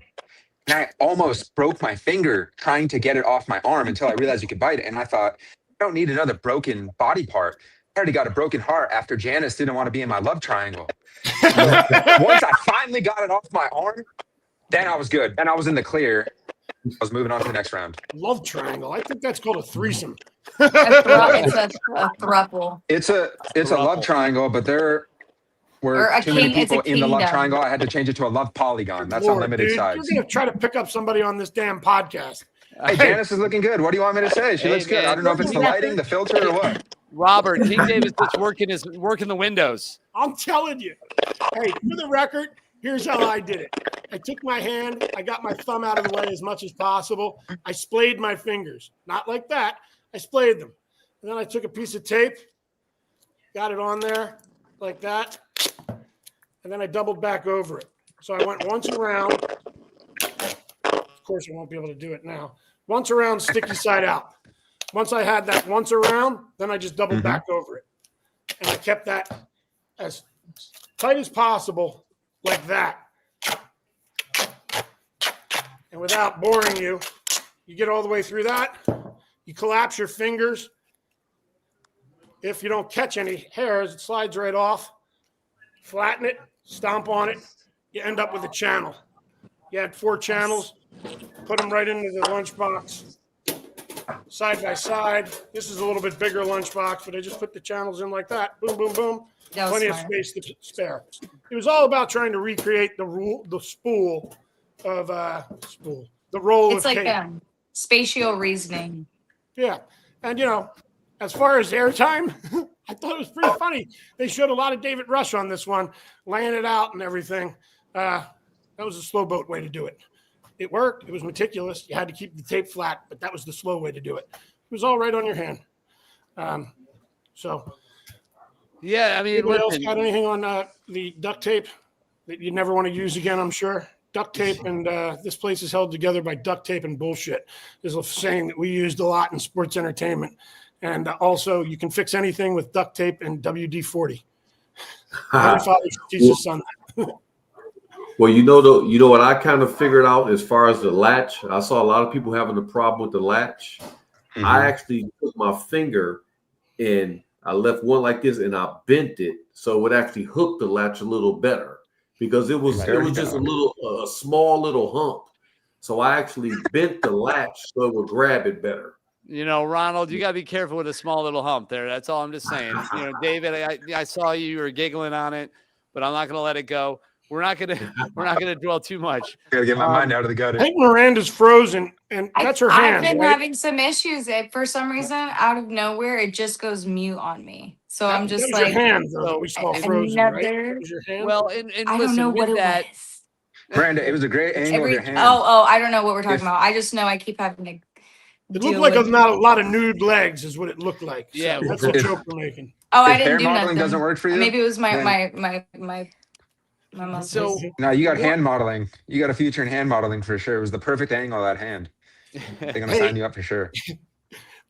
And I almost broke my finger trying to get it off my arm until I realized you could bite it. And I thought, I don't need another broken body part. I already got a broken heart after Janice didn't want to be in my love triangle. So once I finally got it off my arm, then I was good. Then I was in the clear. I was moving on to the next round. Love triangle. I think that's called a threesome. It's a thruple. It's a love triangle, but there were too many people in the love triangle. I had to change it to a love polygon. That's Lord, unlimited dude, sides. You're gonna try to pick up somebody on this damn podcast. Hey, Janice is looking good. What do you want me to say? She looks good. man. I don't know if it's the lighting, the filter, or what. Robert, King David's just working the windows. I'm telling you. Hey, for the record, here's how I did it. I took my hand, I got my thumb out of the way as much as possible. I splayed my fingers. Not like that. I splayed them. And then I took a piece of tape, got it on there like that, and then I doubled back over it. So I went once around. Of course, I won't be able to do it now. Once around, sticky side out. Once I had that once around, then I just doubled back over it. And I kept that as tight as possible, like that. And without boring you, you get all the way through that. You collapse your fingers. If you don't catch any hairs, it slides right off. Flatten it, stomp on it. You end up with a channel. You had 4 channels. Put them right into the lunchbox. Side by side. This is a little bit bigger lunchbox, but I just put the channels in like that. Boom, boom, boom. Plenty of space to spare. It was all about trying to recreate the spool of the roll It's of like tape. spatial reasoning. Yeah. And, as far as airtime, I thought it was pretty funny. They showed a lot of David Rush on this one, laying it out and everything. That was a slow boat way to do it. It worked. It was meticulous. You had to keep the tape flat, but that was the slow way to do it. It was all right on your hand. Yeah, I mean, anybody else got anything on the duct tape that you never want to use again, I'm sure? Duct tape, and this place is held together by duct tape and bullshit. There's a saying that we used a lot in sports entertainment. And also, you can fix anything with duct tape and WD-40. Every father should teach his son that. Well, you know what I kind of figured out as far as the latch. I saw a lot of people having a problem with the latch. Mm-hmm. I actually took my finger and I left one like this and I bent it so it would actually hook the latch a little better because it was just a small little hump. So I actually bent the latch so it would grab it better. Ronald, you got to be careful with a small little hump there. That's all I'm just saying. David, I saw you were giggling on it, but I'm not going to let it go. We're not gonna dwell too much. Gotta get my mind out of the gutter. I think Miranda's frozen, and that's her hand. I've been having some issues. For some reason, out of nowhere, it just goes mute on me. So I'm just that was your hand, though, we saw frozen, right? That was your hand? Well, and I listen, don't know what with it that, was. Miranda, it was a great angle of your hand. Oh, I don't know what we're talking about. I just know I keep having to. It looked like not a lot of nude legs, is what it looked like. So Yeah, that's the joke we're making. Oh, I If didn't hair do modeling nothing. doesn't work for you, Maybe it was my muscles. So no, you got hand modeling. You got a future in hand modeling for sure. It was the perfect angle of that hand. They're gonna sign you up for sure.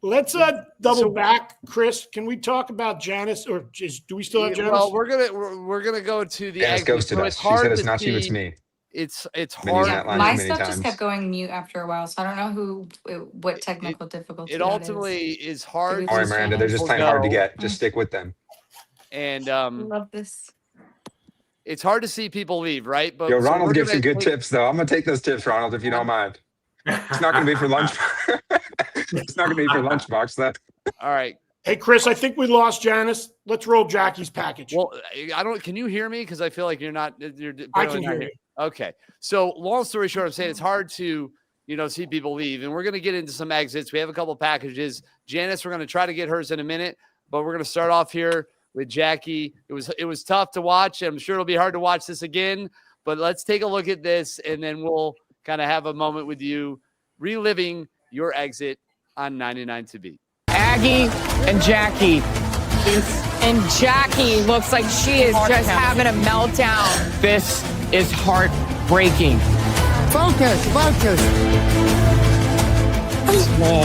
Let's double back, Chris. Can we talk about Janice, or do we still have Janice? Well, we're gonna go to the Janice goes to so us. it's She hard said it's to not you, it's see- me. It's Been hard. using that line My many stuff just times. kept going mute after a while, so I don't know what technical difficulty. It that ultimately is hard. Maybe All right, just Miranda, they're just people playing hard to go. get. Just stick with them. And love this. it's hard to see people leave, right? But Yo, so Ronald we're gives some gonna good tips, though. I'm going to take those tips, Ronald, if you don't mind. It's not going to be for lunch. It's not going to be for lunchbox. All right. Hey, Chris, I think we lost Janice. Let's roll Jackie's package. Well, I don't. Can you hear me? Because I feel like you're not. I can hear you. Okay. So long story short, I'm saying it's hard to see people leave, and we're gonna get into some exits. We have a couple packages. Janice, we're gonna try to get hers in a minute, but we're gonna start off here with Jackie. It was tough to watch. I'm sure it'll be hard to watch this again, but let's take a look at this, and then we'll kind of have a moment with you, reliving your exit on 99 to Beat. Aggie and Jackie. And Jackie looks like she is just having a meltdown. This is heartbreaking. Focus.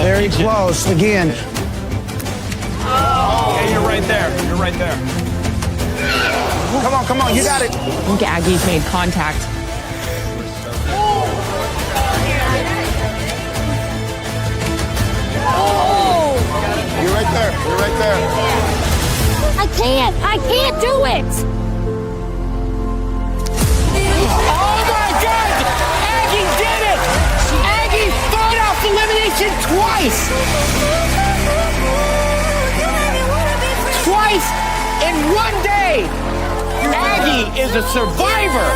Very close again. Okay, you're right there. Come on, you got it. I think Aggie's made contact. You're right there. I can't do it. Oh my God! Aggie did it! Aggie fought off elimination twice! Twice in one day! Aggie is a survivor!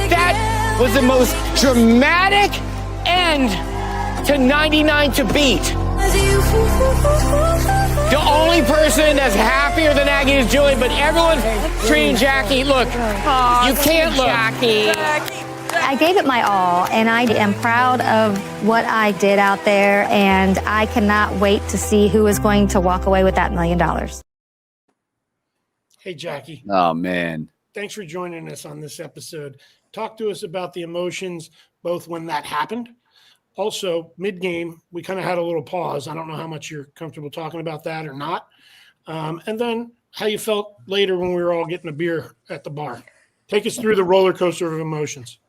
That was the most dramatic end to 99 to Beat. The only person that's happier than Aggie is Julie, but everyone's treating Jackie. Look, you can't look. Jackie. I gave it my all, and I am proud of what I did out there, and I cannot wait to see who is going to walk away with that $1 million. Hey, Jackie. Oh man. Thanks for joining us on this episode. Talk to us about the emotions, both when that happened. Also, mid-game, we kind of had a little pause. I don't know how much you're comfortable talking about that or not. And then how you felt later when we were all getting a beer at the bar. Take us through the roller coaster of emotions.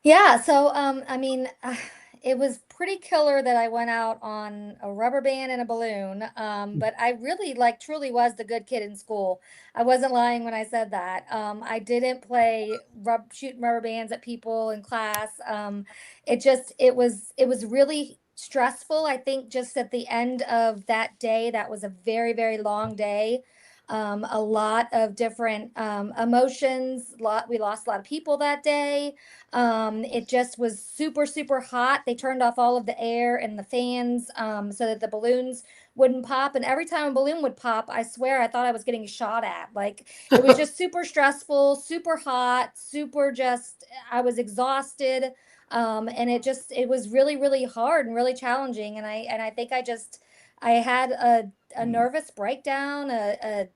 Yeah, so it was pretty killer that I went out on a rubber band and a balloon. But I really truly was the good kid in school. I wasn't lying when I said that. I didn't play shooting rubber bands at people in class. It was really stressful. I think just at the end of that day, that was a very, very long day. A lot of different emotions. We lost a lot of people that day. It just was super, super hot. They turned off all of the air and the fans so that the balloons wouldn't pop. And every time a balloon would pop, I swear I thought I was getting shot at. It was just super stressful, super hot, I was exhausted. And it was really, really hard and really challenging. And I think I had a nervous breakdown. I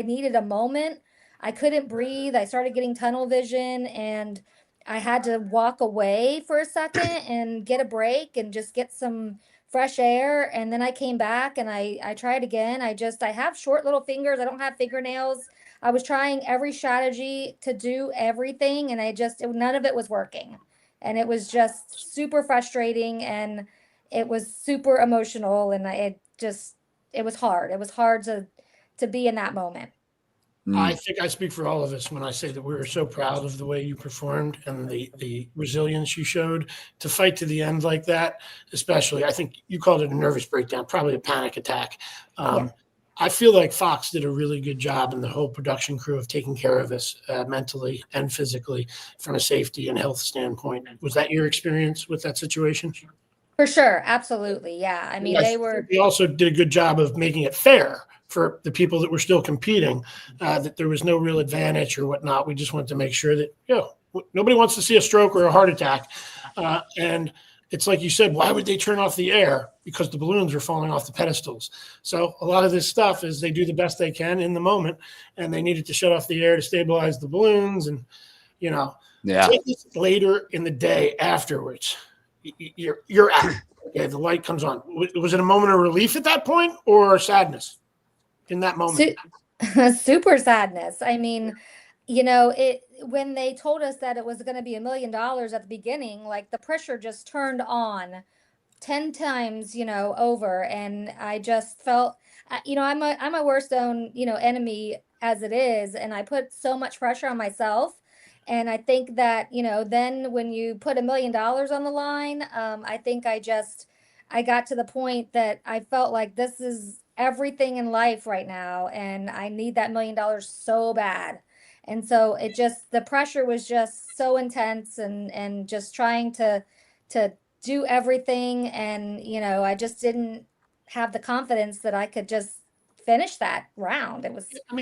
needed a moment. I couldn't breathe. I started getting tunnel vision, and I had to walk away for a second and get a break and just get some fresh air. And then I came back and I tried again. I have short little fingers. I don't have fingernails. I was trying every strategy to do everything, and none of it was working. And it was just super frustrating, and it was super emotional, and it was hard. It was hard to be in that moment. I think I speak for all of us when I say that we were so proud of the way you performed and the resilience you showed to fight to the end like that. Especially, I think you called it a nervous breakdown, probably a panic attack. I feel like Fox did a really good job, and the whole production crew, of taking care of us mentally and physically from a safety and health standpoint. Was that your experience with that situation? For sure. Absolutely. Yeah. They also did a good job of making it fair for the people that were still competing, that there was no real advantage or whatnot. We just wanted to make sure that, nobody wants to see a stroke or a heart attack. And it's like you said, why would they turn off the air? Because the balloons are falling off the pedestals. So a lot of this stuff is they do the best they can in the moment, and they needed to shut off the air to stabilize the balloons. And, take this later in the day afterwards. You're out. Okay, the light comes on. Was it a moment of relief at that point, or sadness in that moment? Super sadness. When they told us that it was going to be $1 million at the beginning, the pressure just turned on 10 times, over. And I just felt, I'm my worst own, enemy as it is. And I put so much pressure on myself. And I think that, then when you put $1 million on the line, I think I got to the point that I felt like this is everything in life right now. And I need that $1 million so bad. And so the pressure was just so intense and just trying to do everything. And, I just didn't have the confidence that I could just finish that round. It was super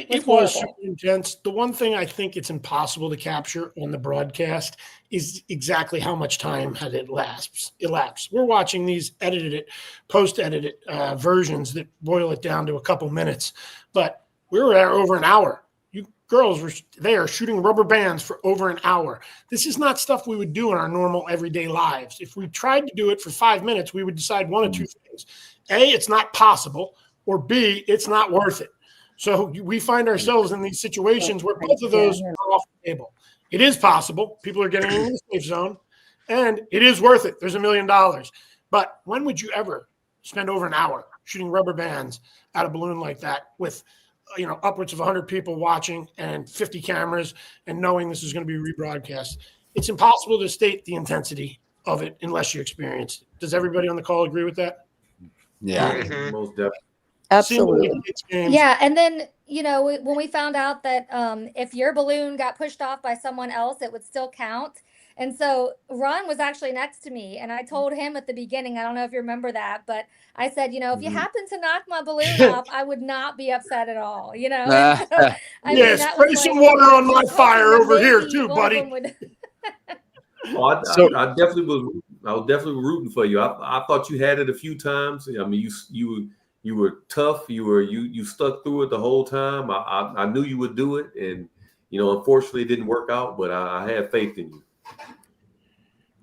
intense. The one thing I think it's impossible to capture on the broadcast is exactly how much time had it elapsed. We're watching these post-edited versions that boil it down to a couple minutes, but we were there over an hour. You girls were there shooting rubber bands for over an hour. This is not stuff we would do in our normal everyday lives. If we tried to do it for 5 minutes, we would decide one of two things. A, it's not possible, or B, it's not worth it. So we find ourselves in these situations where both of those are off the table. It is possible. People are getting in the safe zone, and it is worth it. There's $1 million. But when would you ever spend over an hour shooting rubber bands at a balloon like that with upwards of 100 people watching and 50 cameras and knowing this is going to be rebroadcast? It's impossible to state the intensity of it unless you experience it. Does everybody on the call agree with that? Yeah. Most definitely. Absolutely. Yeah. And then, when we found out that if your balloon got pushed off by someone else, it would still count. And so Ron was actually next to me, and I told him at the beginning, I don't know if you remember that, but I said, if you happen to knock my balloon off, I would not be upset at all, Spray some water on my fire over here too, buddy. I definitely was rooting for you. I thought you had it a few times. I mean, you were tough. You stuck through it the whole time. I knew you would do it, and unfortunately, it didn't work out. But I had faith in you.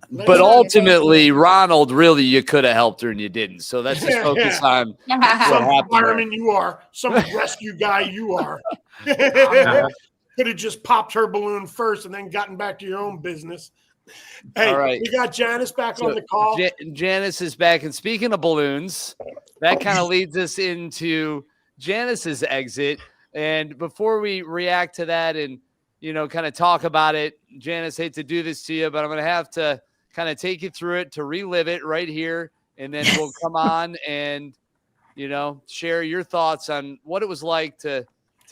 But ultimately, Ronald, really, you could have helped her and you didn't. So let's just focus on what happened. Fireman you are, some rescue guy you are. Could have just popped her balloon first and then gotten back to your own business. Hey, all right. We got Janice back on the call. Janice is back. And speaking of balloons, that kind of leads us into Janice's exit. And before we react to that and, kind of talk about it, Janice, hate to do this to you, but I'm going to have to kind of take you through it to relive it right here. And then we'll come on and, share your thoughts on what it was like to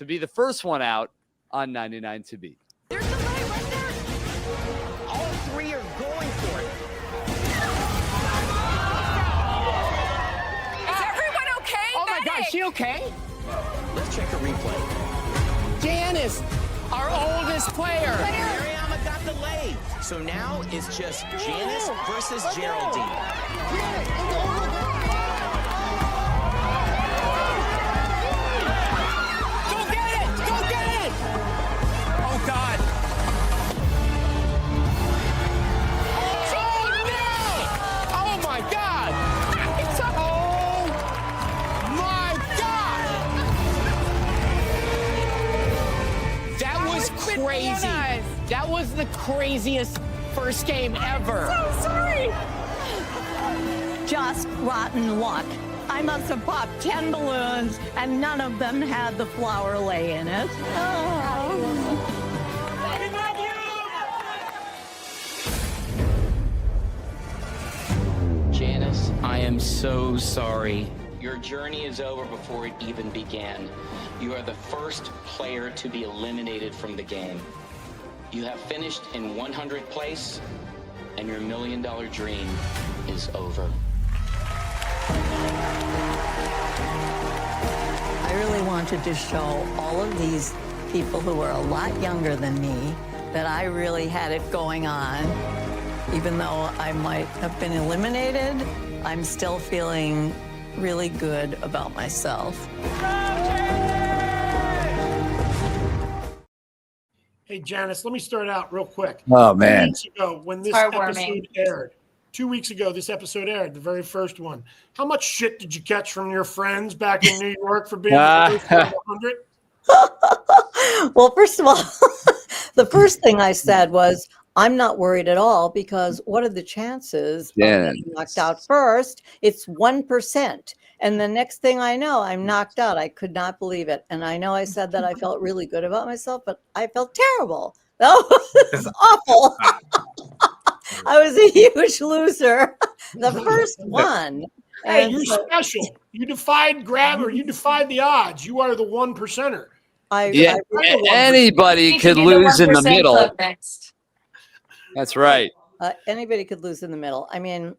be the first one out on 99 To Beat. There's somebody right there. All three are going for it. Is everyone okay? Oh my God, is she okay? Let's check a replay. Janice, our oldest player. Mariama got the lead. So now it's just Janice versus Geraldine. Go get it! Go get it! Oh God! Oh no! Oh my God! Oh my God! That was crazy. That was the craziest first game ever. I'm so sorry. Just rotten luck. I must have popped 10 balloons and none of them had the flower lay in it. Oh. Janice, I am so sorry. Your journey is over before it even began. You are the first player to be eliminated from the game. You have finished in 100th place, and your $1 million dream is over. I really wanted to show all of these people who are a lot younger than me that I really had it going on. Even though I might have been eliminated, I'm still feeling really good about myself. Hey, Janice, let me start out real quick. Oh, man. 2 weeks ago, when this episode aired, 2 weeks ago, this episode aired, the very first one. How much shit did you catch from your friends back in New York for being the first 100? Well, first of all, the first thing I said was, I'm not worried at all because what are the chances of getting knocked out first? It's 1%. And the next thing I know, I'm knocked out. I could not believe it. And I know I said that I felt really good about myself, but I felt terrible. That was awful. I was a huge loser. The first one. Hey, And you're so special. You defied gravity. You defied the odds. You are the 1%er. Yeah, anybody could lose in the middle. That's right. Anybody could lose in the middle. I mean,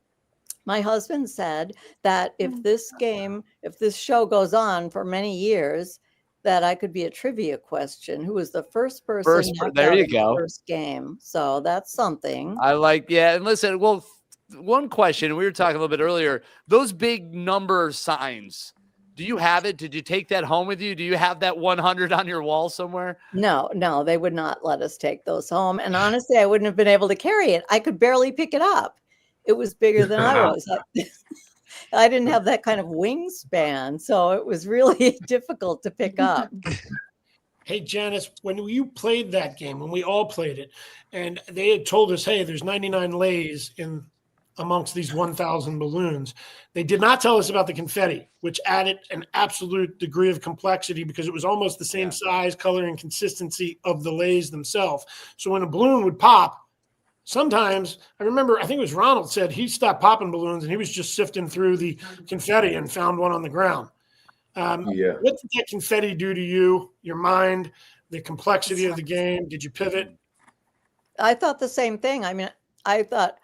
my husband said that if this show goes on for many years, that I could be a trivia question. Who was the first person knocked there out you in go. the first game? So that's something. I like, yeah. And listen, well, one question, we were talking a little bit earlier, those big number signs, do you have it? Did you take that home with you? Do you have that 100 on your wall somewhere? No, they would not let us take those home. And honestly, I wouldn't have been able to carry it. I could barely pick it up. It was bigger than I was. I didn't have that kind of wingspan, so it was really difficult to pick up. Hey, Janice, when you played that game, when we all played it, and they had told us, hey, there's 99 lays in amongst these 1,000 balloons, they did not tell us about the confetti, which added an absolute degree of complexity because it was almost the same size, color, and consistency of the lays themselves. So when a balloon would pop, sometimes, I remember, I think it was Ronald said he stopped popping balloons and he was just sifting through the confetti and found one on the ground. What did that confetti do to you, your mind, the complexity of the game? Did you pivot? I thought the same thing. I mean, I thought,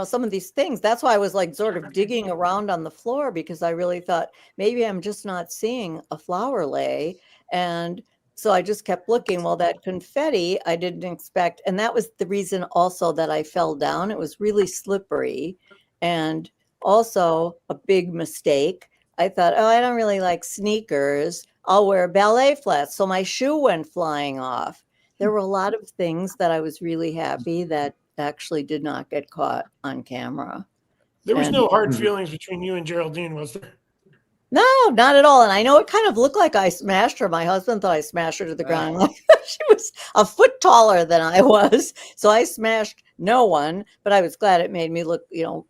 some of these things, that's why I was like sort of digging around on the floor, because I really thought maybe I'm just not seeing a flower lay. And so I just kept looking. Well, that confetti I didn't expect. And that was the reason also that I fell down. It was really slippery. And also a big mistake. I thought, oh, I don't really like sneakers. I'll wear ballet flats. So my shoe went flying off. There were a lot of things that I was really happy that actually did not get caught on camera. There was no hard feelings between you and Geraldine, was there? No, not at all. And I know it kind of looked like I smashed her. My husband thought I smashed her to the ground. She was a foot taller than I was. So I smashed no one, but I was glad it made me look,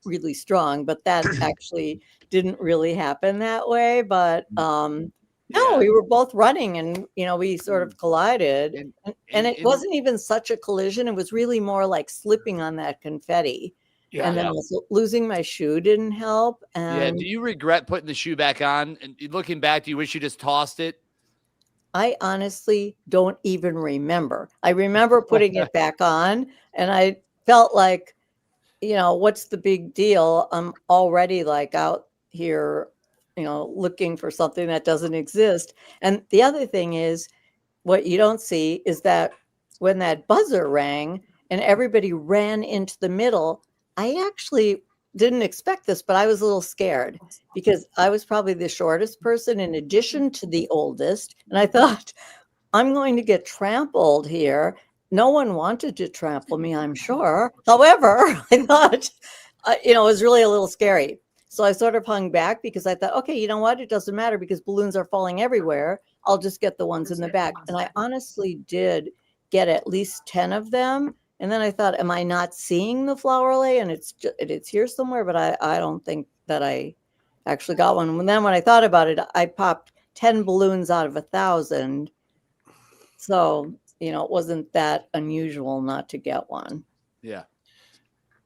really strong. But that actually didn't really happen that way. But no, we were both running and, we sort of collided. And it wasn't even such a collision. It was really more like slipping on that confetti. And then also losing my shoe didn't help. And do you regret putting the shoe back on? And looking back, do you wish you just tossed it? I honestly don't even remember. I remember putting it back on and I felt like, what's the big deal? I'm already like out here, looking for something that doesn't exist. And the other thing is, what you don't see is that when that buzzer rang and everybody ran into the middle, I actually didn't expect this, but I was a little scared because I was probably the shortest person in addition to the oldest. And I thought, I'm going to get trampled here. No one wanted to trample me, I'm sure. However, I thought, it was really a little scary. So I sort of hung back because I thought, okay, you know what? It doesn't matter because balloons are falling everywhere. I'll just get the ones in the back. And I honestly did get at least 10 of them. And then I thought, am I not seeing the flower lay? And it's here somewhere, but I don't think that I actually got one. And then when I thought about it, I popped 10 balloons out of 1,000. So, it wasn't that unusual not to get one. Yeah.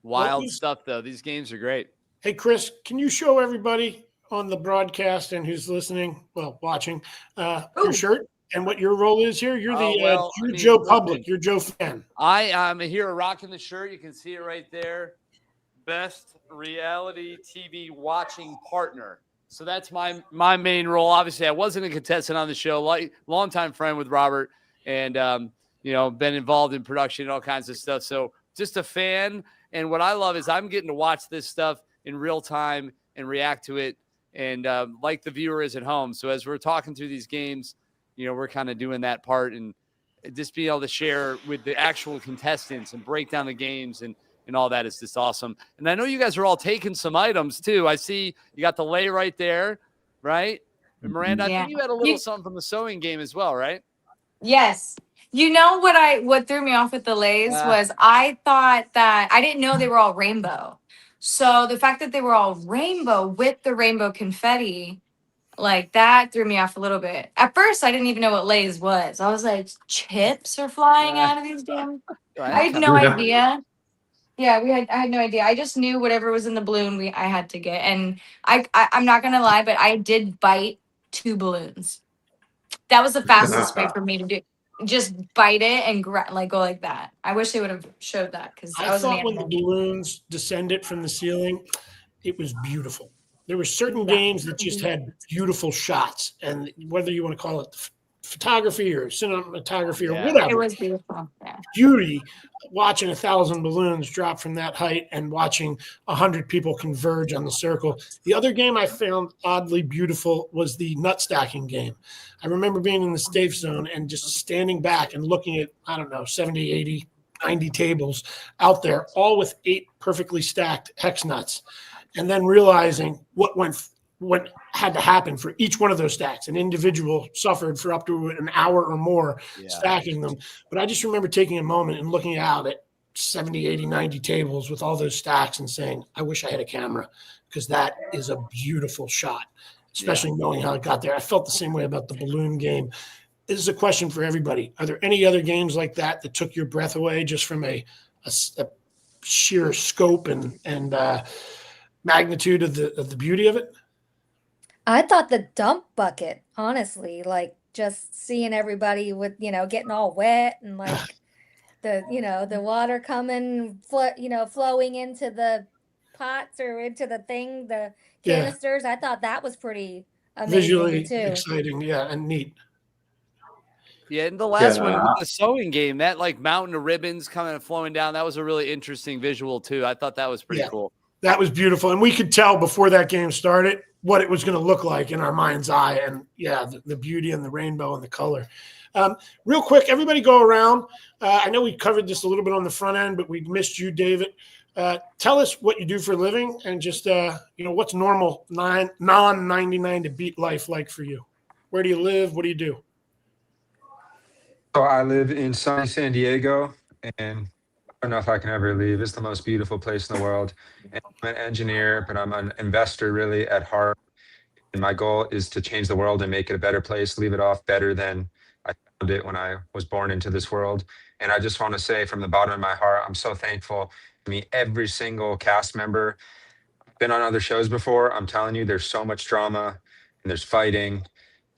Wild stuff, though. These games are great. Hey, Chris, can you show everybody on the broadcast and who's listening, watching, your shirt and what your role is here? You're you're Joe Public. You're Joe Fan. I am here rocking the shirt. You can see it right there. Best reality TV watching partner. So that's my main role. Obviously, I wasn't a contestant on the show, longtime friend with Robert, and been involved in production and all kinds of stuff. So just a fan. And what I love is I'm getting to watch this stuff in real time and react to it, and like the viewer is at home. So as we're talking through these games, we're kind of doing that part and just being able to share with the actual contestants and break down the games and all that is just awesome. And I know you guys are all taking some items too. I see you got the lay right there, right? And Miranda, I think you had a little something from the sewing game as well, right? Yes. What threw me off with the lays was I thought that I didn't know they were all rainbow. So the fact that they were all rainbow with the rainbow confetti, like that threw me off a little bit. At first, I didn't even know what Lay's was. I was like, chips are flying out of these damn. I had no idea. Yeah, I had no idea. I just knew whatever was in the balloon I had to get. And I'm not gonna lie, but I did bite 2 balloons. That was the fastest way for me to do. Just bite it and like go like that. I wish they would have showed that because I was an thought when the animal. balloons descended from the ceiling, it was beautiful. There were certain games that just had beautiful shots, and whether you want to call it photography or cinematography or whatever, It was beautiful. Yeah. beauty. Watching 1,000 balloons drop from that height and watching 100 people converge on the circle. The other game I found oddly beautiful was the nut stacking game. I remember being in the safe zone and just standing back and looking at, I don't know, 70, 80, 90 tables out there, all with 8 perfectly stacked hex nuts, and then realizing what had to happen for each one of those stacks. An individual suffered for up to an hour or more stacking them. But I just remember taking a moment and looking out at 70, 80, 90 tables with all those stacks and saying, I wish I had a camera, because that is a beautiful shot, especially knowing how it got there. I felt the same way about the balloon game. This is a question for everybody. Are there any other games like that took your breath away just from a sheer scope and magnitude of the beauty of it? I thought the dump bucket, honestly, like just seeing everybody with, getting all wet and like the water coming, flowing into the pots or into the canisters. I thought that was pretty amazing Visually too. exciting, and neat. Yeah, and the last one with the sewing game, that like mountain of ribbons coming and flowing down, that was a really interesting visual too. I thought that was pretty cool. That was beautiful. And we could tell before that game started what it was going to look like in our mind's eye. And the beauty and the rainbow and the color. Real quick, everybody go around. I know we covered this a little bit on the front end, but we missed you, David. Tell us what you do for a living and just, what's normal non-99 to beat life like for you? Where do you live? What do you do? So I live in sunny San Diego, and I don't know if I can ever leave. It's the most beautiful place in the world. And I'm an engineer, but I'm an investor really at heart. And my goal is to change the world and make it a better place, leave it off better than I found it when I was born into this world. And I just want to say from the bottom of my heart, I'm so thankful to meet every single cast member. I've been on other shows before. I'm telling you, there's so much drama and there's fighting.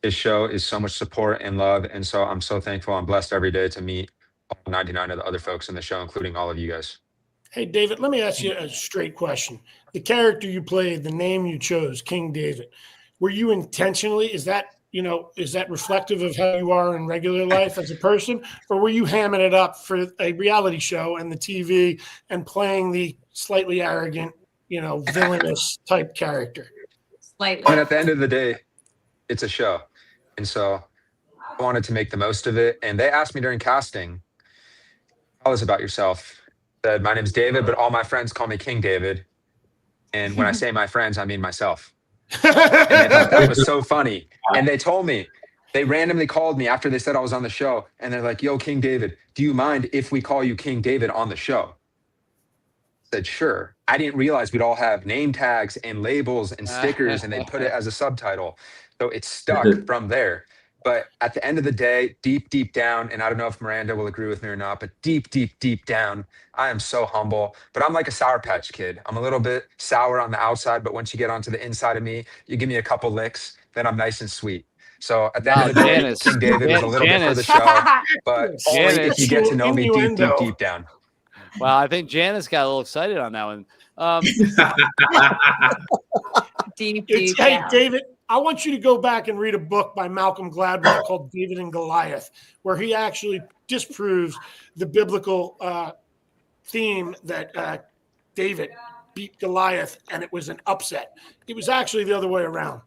This show is so much support and love. And so I'm so thankful. I'm blessed every day to meet all 99 of the other folks in the show, including all of you guys. Hey, David, let me ask you a straight question. The character you played, the name you chose, King David, were you intentionally, is that reflective of how you are in regular life as a person? Or were you hamming it up for a reality show and the TV and playing the slightly arrogant, villainous type character? Slightly. And at the end of the day, it's a show. And so I wanted to make the most of it. And they asked me during casting, tell us about yourself. I said, my name's David, but all my friends call me King David. And when I say my friends, I mean myself. And they thought that was so funny. And they told me, they randomly called me after they said I was on the show. And they're like, yo, King David, do you mind if we call you King David on the show? I said, sure. I didn't realize we'd all have name tags and labels and stickers, and they put it as a subtitle. So it stuck from there. But at the end of the day, deep, deep down, and I don't know if Miranda will agree with me or not, but deep, deep, deep down, I am so humble. But I'm like a Sour Patch Kid. I'm a little bit sour on the outside, but once you get onto the inside of me, you give me a couple licks, then I'm nice and sweet. So at the end of the day, Janice. King David was a little bit for the show, but only if you get to know me deep, deep, deep down. Wow, I think Janice got a little excited on that one. Deep Hey, down. David, I want you to go back and read a book by Malcolm Gladwell called David and Goliath, where he actually disproves the biblical theme that David beat Goliath and it was an upset. It was actually the other way around.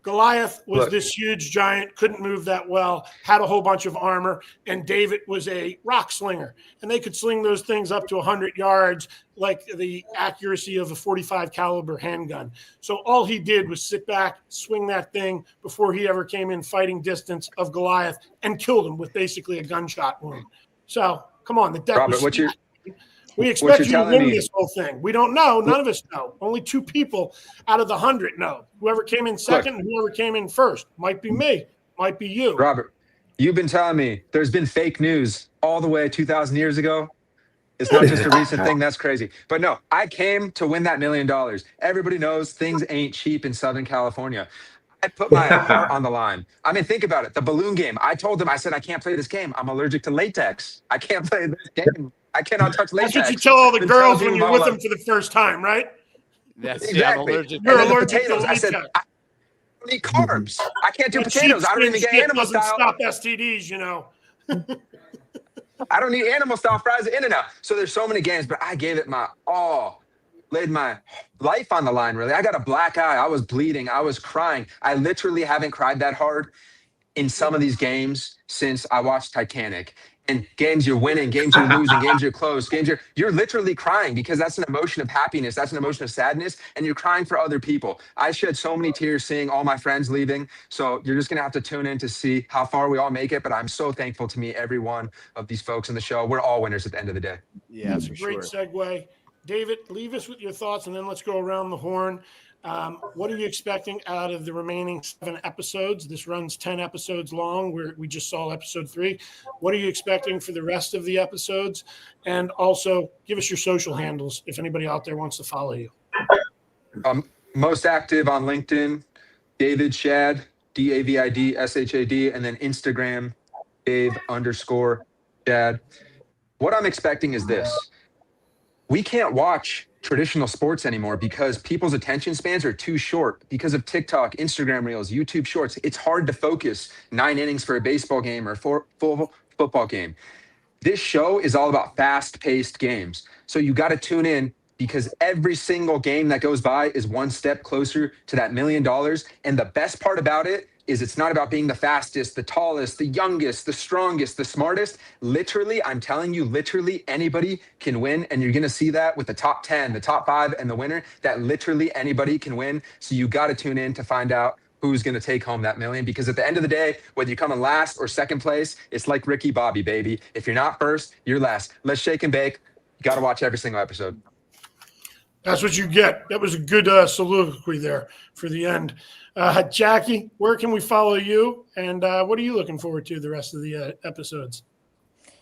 Goliath was this huge giant, couldn't move that well, had a whole bunch of armor, and David was a rock slinger. And they could sling those things up to 100 yards, like the accuracy of a 45 caliber handgun. So all he did was sit back, swing that thing before he ever came in fighting distance of Goliath and killed him with basically a gunshot wound. So come on, the deck Robert, was We expect you to telling win me- this whole thing. We don't know. None of us know. Only 2 people out of the 100 know. Whoever came in second and whoever came in first. Might be me. Might be you. Robert, you've been telling me there's been fake news all the way 2,000 years ago. It's not just a recent thing. That's crazy. But no, I came to win that $1 million. Everybody knows things ain't cheap in Southern California. I put my heart on the line. I mean, think about it. The balloon game. I told them, I said, I can't play this game. I'm allergic to latex. I can't play this game. I cannot touch latex. That's what you tell all the Been girls telling when people you're with my them for the first time, right? That's Exactly. I'm allergic. You're And then the allergic to potatoes. I said, latex. I don't eat carbs. I can't do That potatoes. I don't even sheepskin get shit animal doesn't style. stop STDs, you know. I don't need animal style fries at In-N-Out. So there's so many games, but I gave it my all, laid my life on the line, really. I got a black eye. I was bleeding. I was crying. I literally haven't cried that hard in some of these games since I watched Titanic. And games you're winning, games you're losing, games you're close, games you're literally crying because that's an emotion of happiness. That's an emotion of sadness. And you're crying for other people. I shed so many tears seeing all my friends leaving. So you're just going to have to tune in to see how far we all make it. But I'm so thankful to meet every one of these folks in the show. We're all winners at the end of the day. Yeah, That's for a great sure. segue. David, leave us with your thoughts, and then let's go around the horn. What are you expecting out of the remaining 7 episodes? This runs 10 episodes long. We just saw episode 3. What are you expecting for the rest of the episodes? And also, give us your social handles if anybody out there wants to follow you. Most active on LinkedIn, David Shad, DavidShad, and then Instagram, Dave_Shad. What I'm expecting is this. We can't watch traditional sports anymore because people's attention spans are too short because of TikTok, Instagram Reels, YouTube Shorts. It's hard to focus 9 innings for a baseball game or full football game. This show is all about fast-paced games. So you got to tune in because every single game that goes by is one step closer to that $1 million. And the best part about it is it's not about being the fastest, the tallest, the youngest, the strongest, the smartest. Literally, I'm telling you, literally anybody can win. And you're going to see that with the top 10, the top 5, and the winner, that literally anybody can win. So you got to tune in to find out who's going to take home that $1 million. Because at the end of the day, whether you come in last or second place, it's like Ricky Bobby, baby. If you're not first, you're last. Let's shake and bake. You got to watch every single episode. That's what you get. That was a good soliloquy there for the end. Jackie, where can we follow you? And what are you looking forward to the rest of the episodes?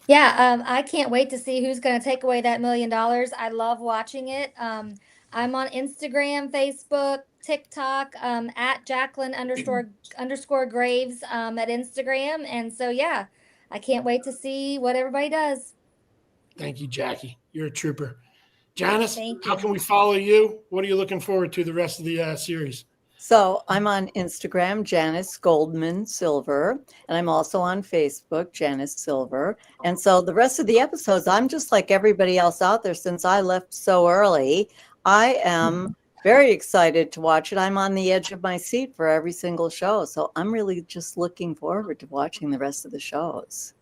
Yeah, I can't wait to see who's going to take away that $1 million. I love watching it. I'm on Instagram, Facebook, TikTok, at Jacqueline_Graves at Instagram. And so, yeah, I can't wait to see what everybody does. Thank you, Jackie. You're a trooper. Janice, how can we follow you? What are you looking forward to the rest of the series? So I'm on Instagram, Janice Goldman Silver, and I'm also on Facebook, Janice Silver. And so the rest of the episodes, I'm just like everybody else out there since I left so early. I am very excited to watch it. I'm on the edge of my seat for every single show. So I'm really just looking forward to watching the rest of the shows.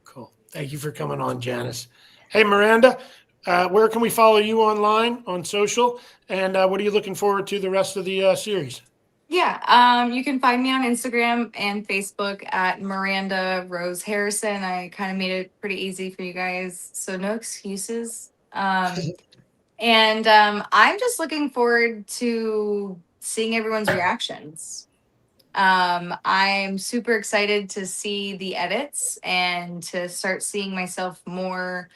Cool. Thank you for coming on, Janice. Hey, Miranda, where can we follow you online, on social? And what are you looking forward to the rest of the series? Yeah, you can find me on Instagram and Facebook at Miranda Rose Harrison. I kind of made it pretty easy for you guys, so no excuses. And I'm just looking forward to seeing everyone's reactions. I'm super excited to see the edits and to start seeing myself more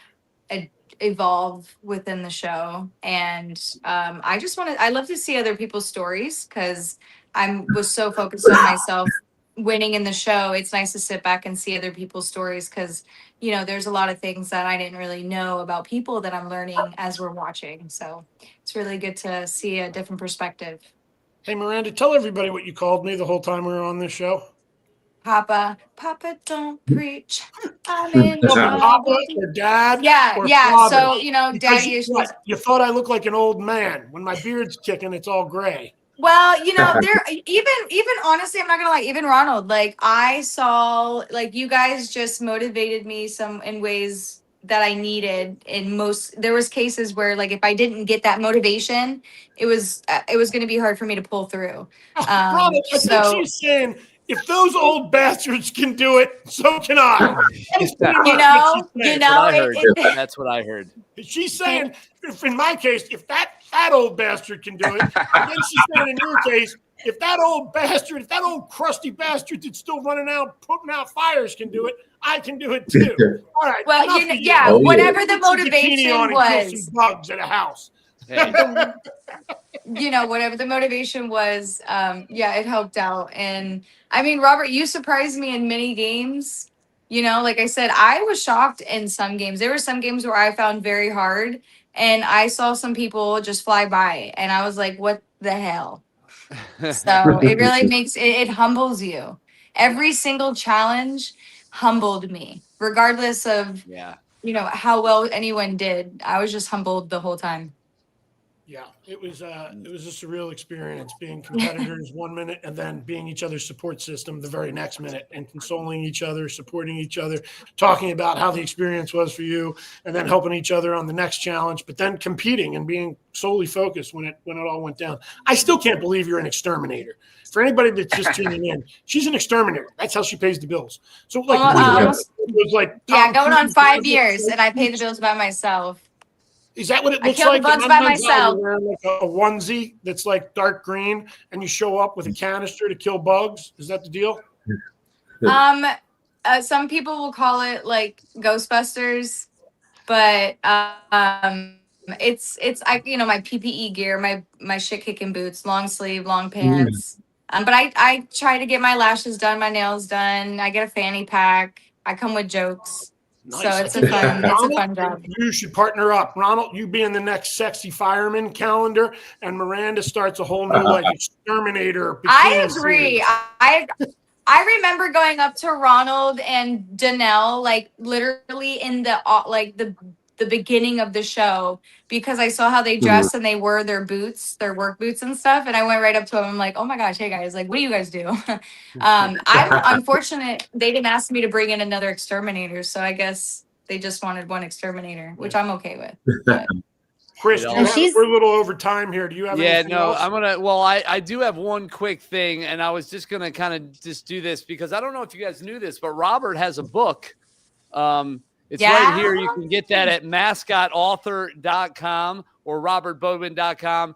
evolve within the show. And I love to see other people's stories because I was so focused on myself winning in the show. It's nice to sit back and see other people's stories because, you know, there's a lot of things that I didn't really know about people that I'm learning as we're watching. So it's really good to see a different perspective. Hey, Miranda, tell everybody what you called me the whole time we were on this show. Papa, don't preach. I'm in trouble. Papa or Dad? Yeah, or yeah. Father? So, you know, Because daddy issues. you thought I looked like an old man. When my beard's kicking, it's all gray. Well, you know, there even honestly, I'm not gonna lie, even Ronald, like I saw, like you guys just motivated me in ways that I needed. There was cases where like if I didn't get that motivation, it was going to be hard for me to pull through. Ronald, I think she's saying if those old bastards can do it, so can I. That's pretty much what she's saying. That's what I heard. She's saying, if in my case, if that old bastard can do it, and then she's saying in your case, if that old bastard, if that old crusty bastard that's still running out, putting out fires can do it, I can do it too. All right. Well, whatever the motivation was. Bugs at a house. Whatever the motivation was, it helped out. And I mean, Robert, you surprised me in many games. Like I said, I was shocked in some games. There were some games where I found very hard, and I saw some people just fly by, and I was like, what the hell? So it really it humbles you. Every single challenge humbled me, regardless of how well anyone did. I was just humbled the whole time. Yeah, it was a surreal experience being competitors 1 minute and then being each other's support system the very next minute, and consoling each other, supporting each other, talking about how the experience was for you, and then helping each other on the next challenge, but then competing and being solely focused when it all went down. I still can't believe you're an exterminator. For anybody that's just tuning in, she's an exterminator. That's how she pays the bills. So going on 5 years, and I pay the bills by myself. Is that what it looks like? I kill the bugs by myself. You're wearing like a onesie that's like dark green, and you show up with a canister to kill bugs. Is that the deal? Some people will call it like Ghostbusters, but it's my PPE gear, my shit kicking boots, long sleeve, long pants. But I try to get my lashes done, my nails done. I get a fanny pack. I come with jokes. Nice. So it's a fun job. You should partner up. Ronald, you be in the next sexy fireman calendar, and Miranda starts a whole new Exterminator. I agree. I remember going up to Ronald and Danelle, like literally in the beginning of the show, because I saw how they dressed and they wore their boots, their work boots and stuff. And I went right up to them. I'm like, oh my gosh, hey guys, like, what do you guys do? I'm unfortunate they didn't ask me to bring in another exterminator. So I guess they just wanted one exterminator, which I'm okay with. But. Chris, we're a little over time here. Do you have anything else? I do have one quick thing, and I was just going to kind of just do this because I don't know if you guys knew this, but Robert has a book. It's right here. You can get that at mascotauthor.com or robertboudwin.com.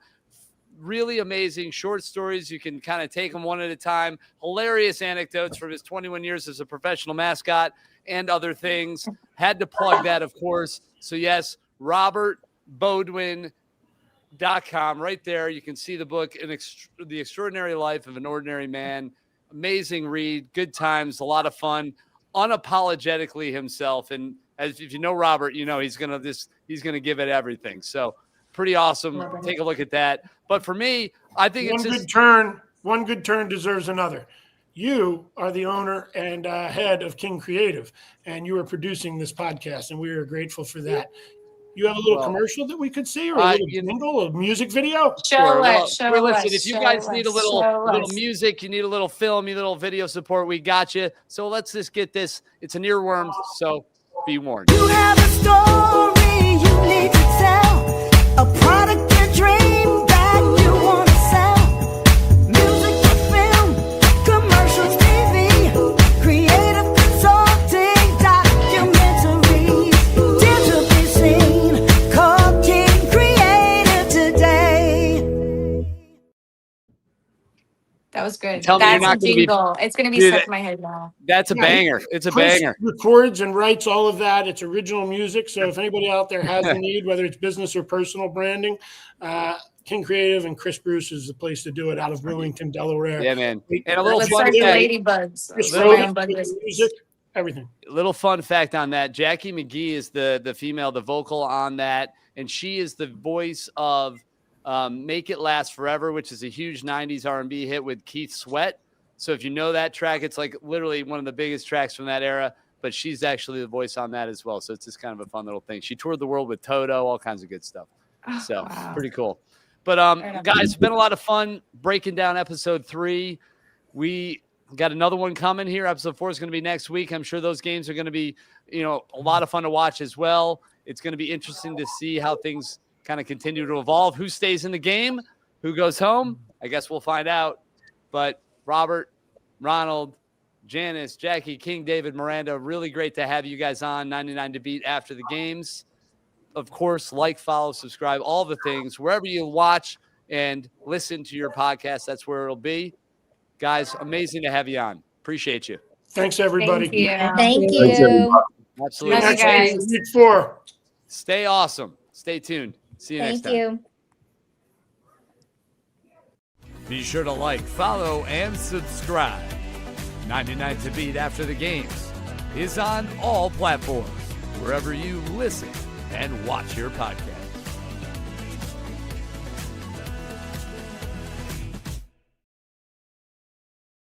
Really amazing short stories. You can kind of take them one at a time. Hilarious anecdotes from his 21 years as a professional mascot and other things. Had to plug that, of course. So, yes, robertboudwin.com. Right there. You can see the book, The Extraordinary Life of an Ordinary Man. Amazing read. Good times. A lot of fun. Unapologetically himself, and as if you know Robert, you know he's gonna give it everything. So pretty awesome. Take a look at that. But for me, I think one good turn deserves another. You are the owner and head of King Creative, and you are producing this podcast, and we are grateful for that. You have a little commercial that we could see, or a little jingle, a music video? Listen, if you guys need a little music, you need a little film, you need a little video support, we got you. So let's just get this. It's an earworm, so be warned. You have a story you need to tell, a product or dream that you want to sell. Music or film, commercials, TV, creative consulting, documentaries. Dare to be seen, call King Creative today. That was good. Tell me you're not a jingle. It's going to be stuck in my head now. That's a banger. It's a banger. Records and writes all of that. It's original music. So if anybody out there has a need, whether it's business or personal branding, King Creative and Chris Bruce is the place to do it out of Wilmington, Delaware. Yeah, man. And a little fun fact. Ladybugs. Music, everything. Little fun fact on that. Jackie McGee is the female, the vocal on that. And she is the voice of Make It Last Forever, which is a huge 90s R&B hit with Keith Sweat. So if you know that track, it's like literally one of the biggest tracks from that era, but she's actually the voice on that as well. So it's just kind of a fun little thing. She toured the world with Toto, all kinds of good stuff. So pretty cool. But guys, it's been a lot of fun breaking down episode 3. We got another one coming here. Episode 4 is going to be next week. I'm sure those games are going to be, a lot of fun to watch as well. It's going to be interesting to see how things kind of continue to evolve. Who stays in the game? Who goes home? I guess we'll find out. But Robert, Ronald, Janice, Jackie, King, David, Miranda. Really great to have you guys on 99 to Beat after the games. Of course, like, follow, subscribe, all the things. Wherever you watch and listen to your podcast, that's where it'll be. Guys, amazing to have you on. Appreciate you. Thanks, everybody. Thank you. Thank Thanks, you. everybody. Absolutely. Love you guys. Week 4. Stay awesome. Stay tuned. See you next Thank time. you. Be sure to like, follow, and subscribe. 99 to Beat after the games is on all platforms, wherever you listen and watch your podcast.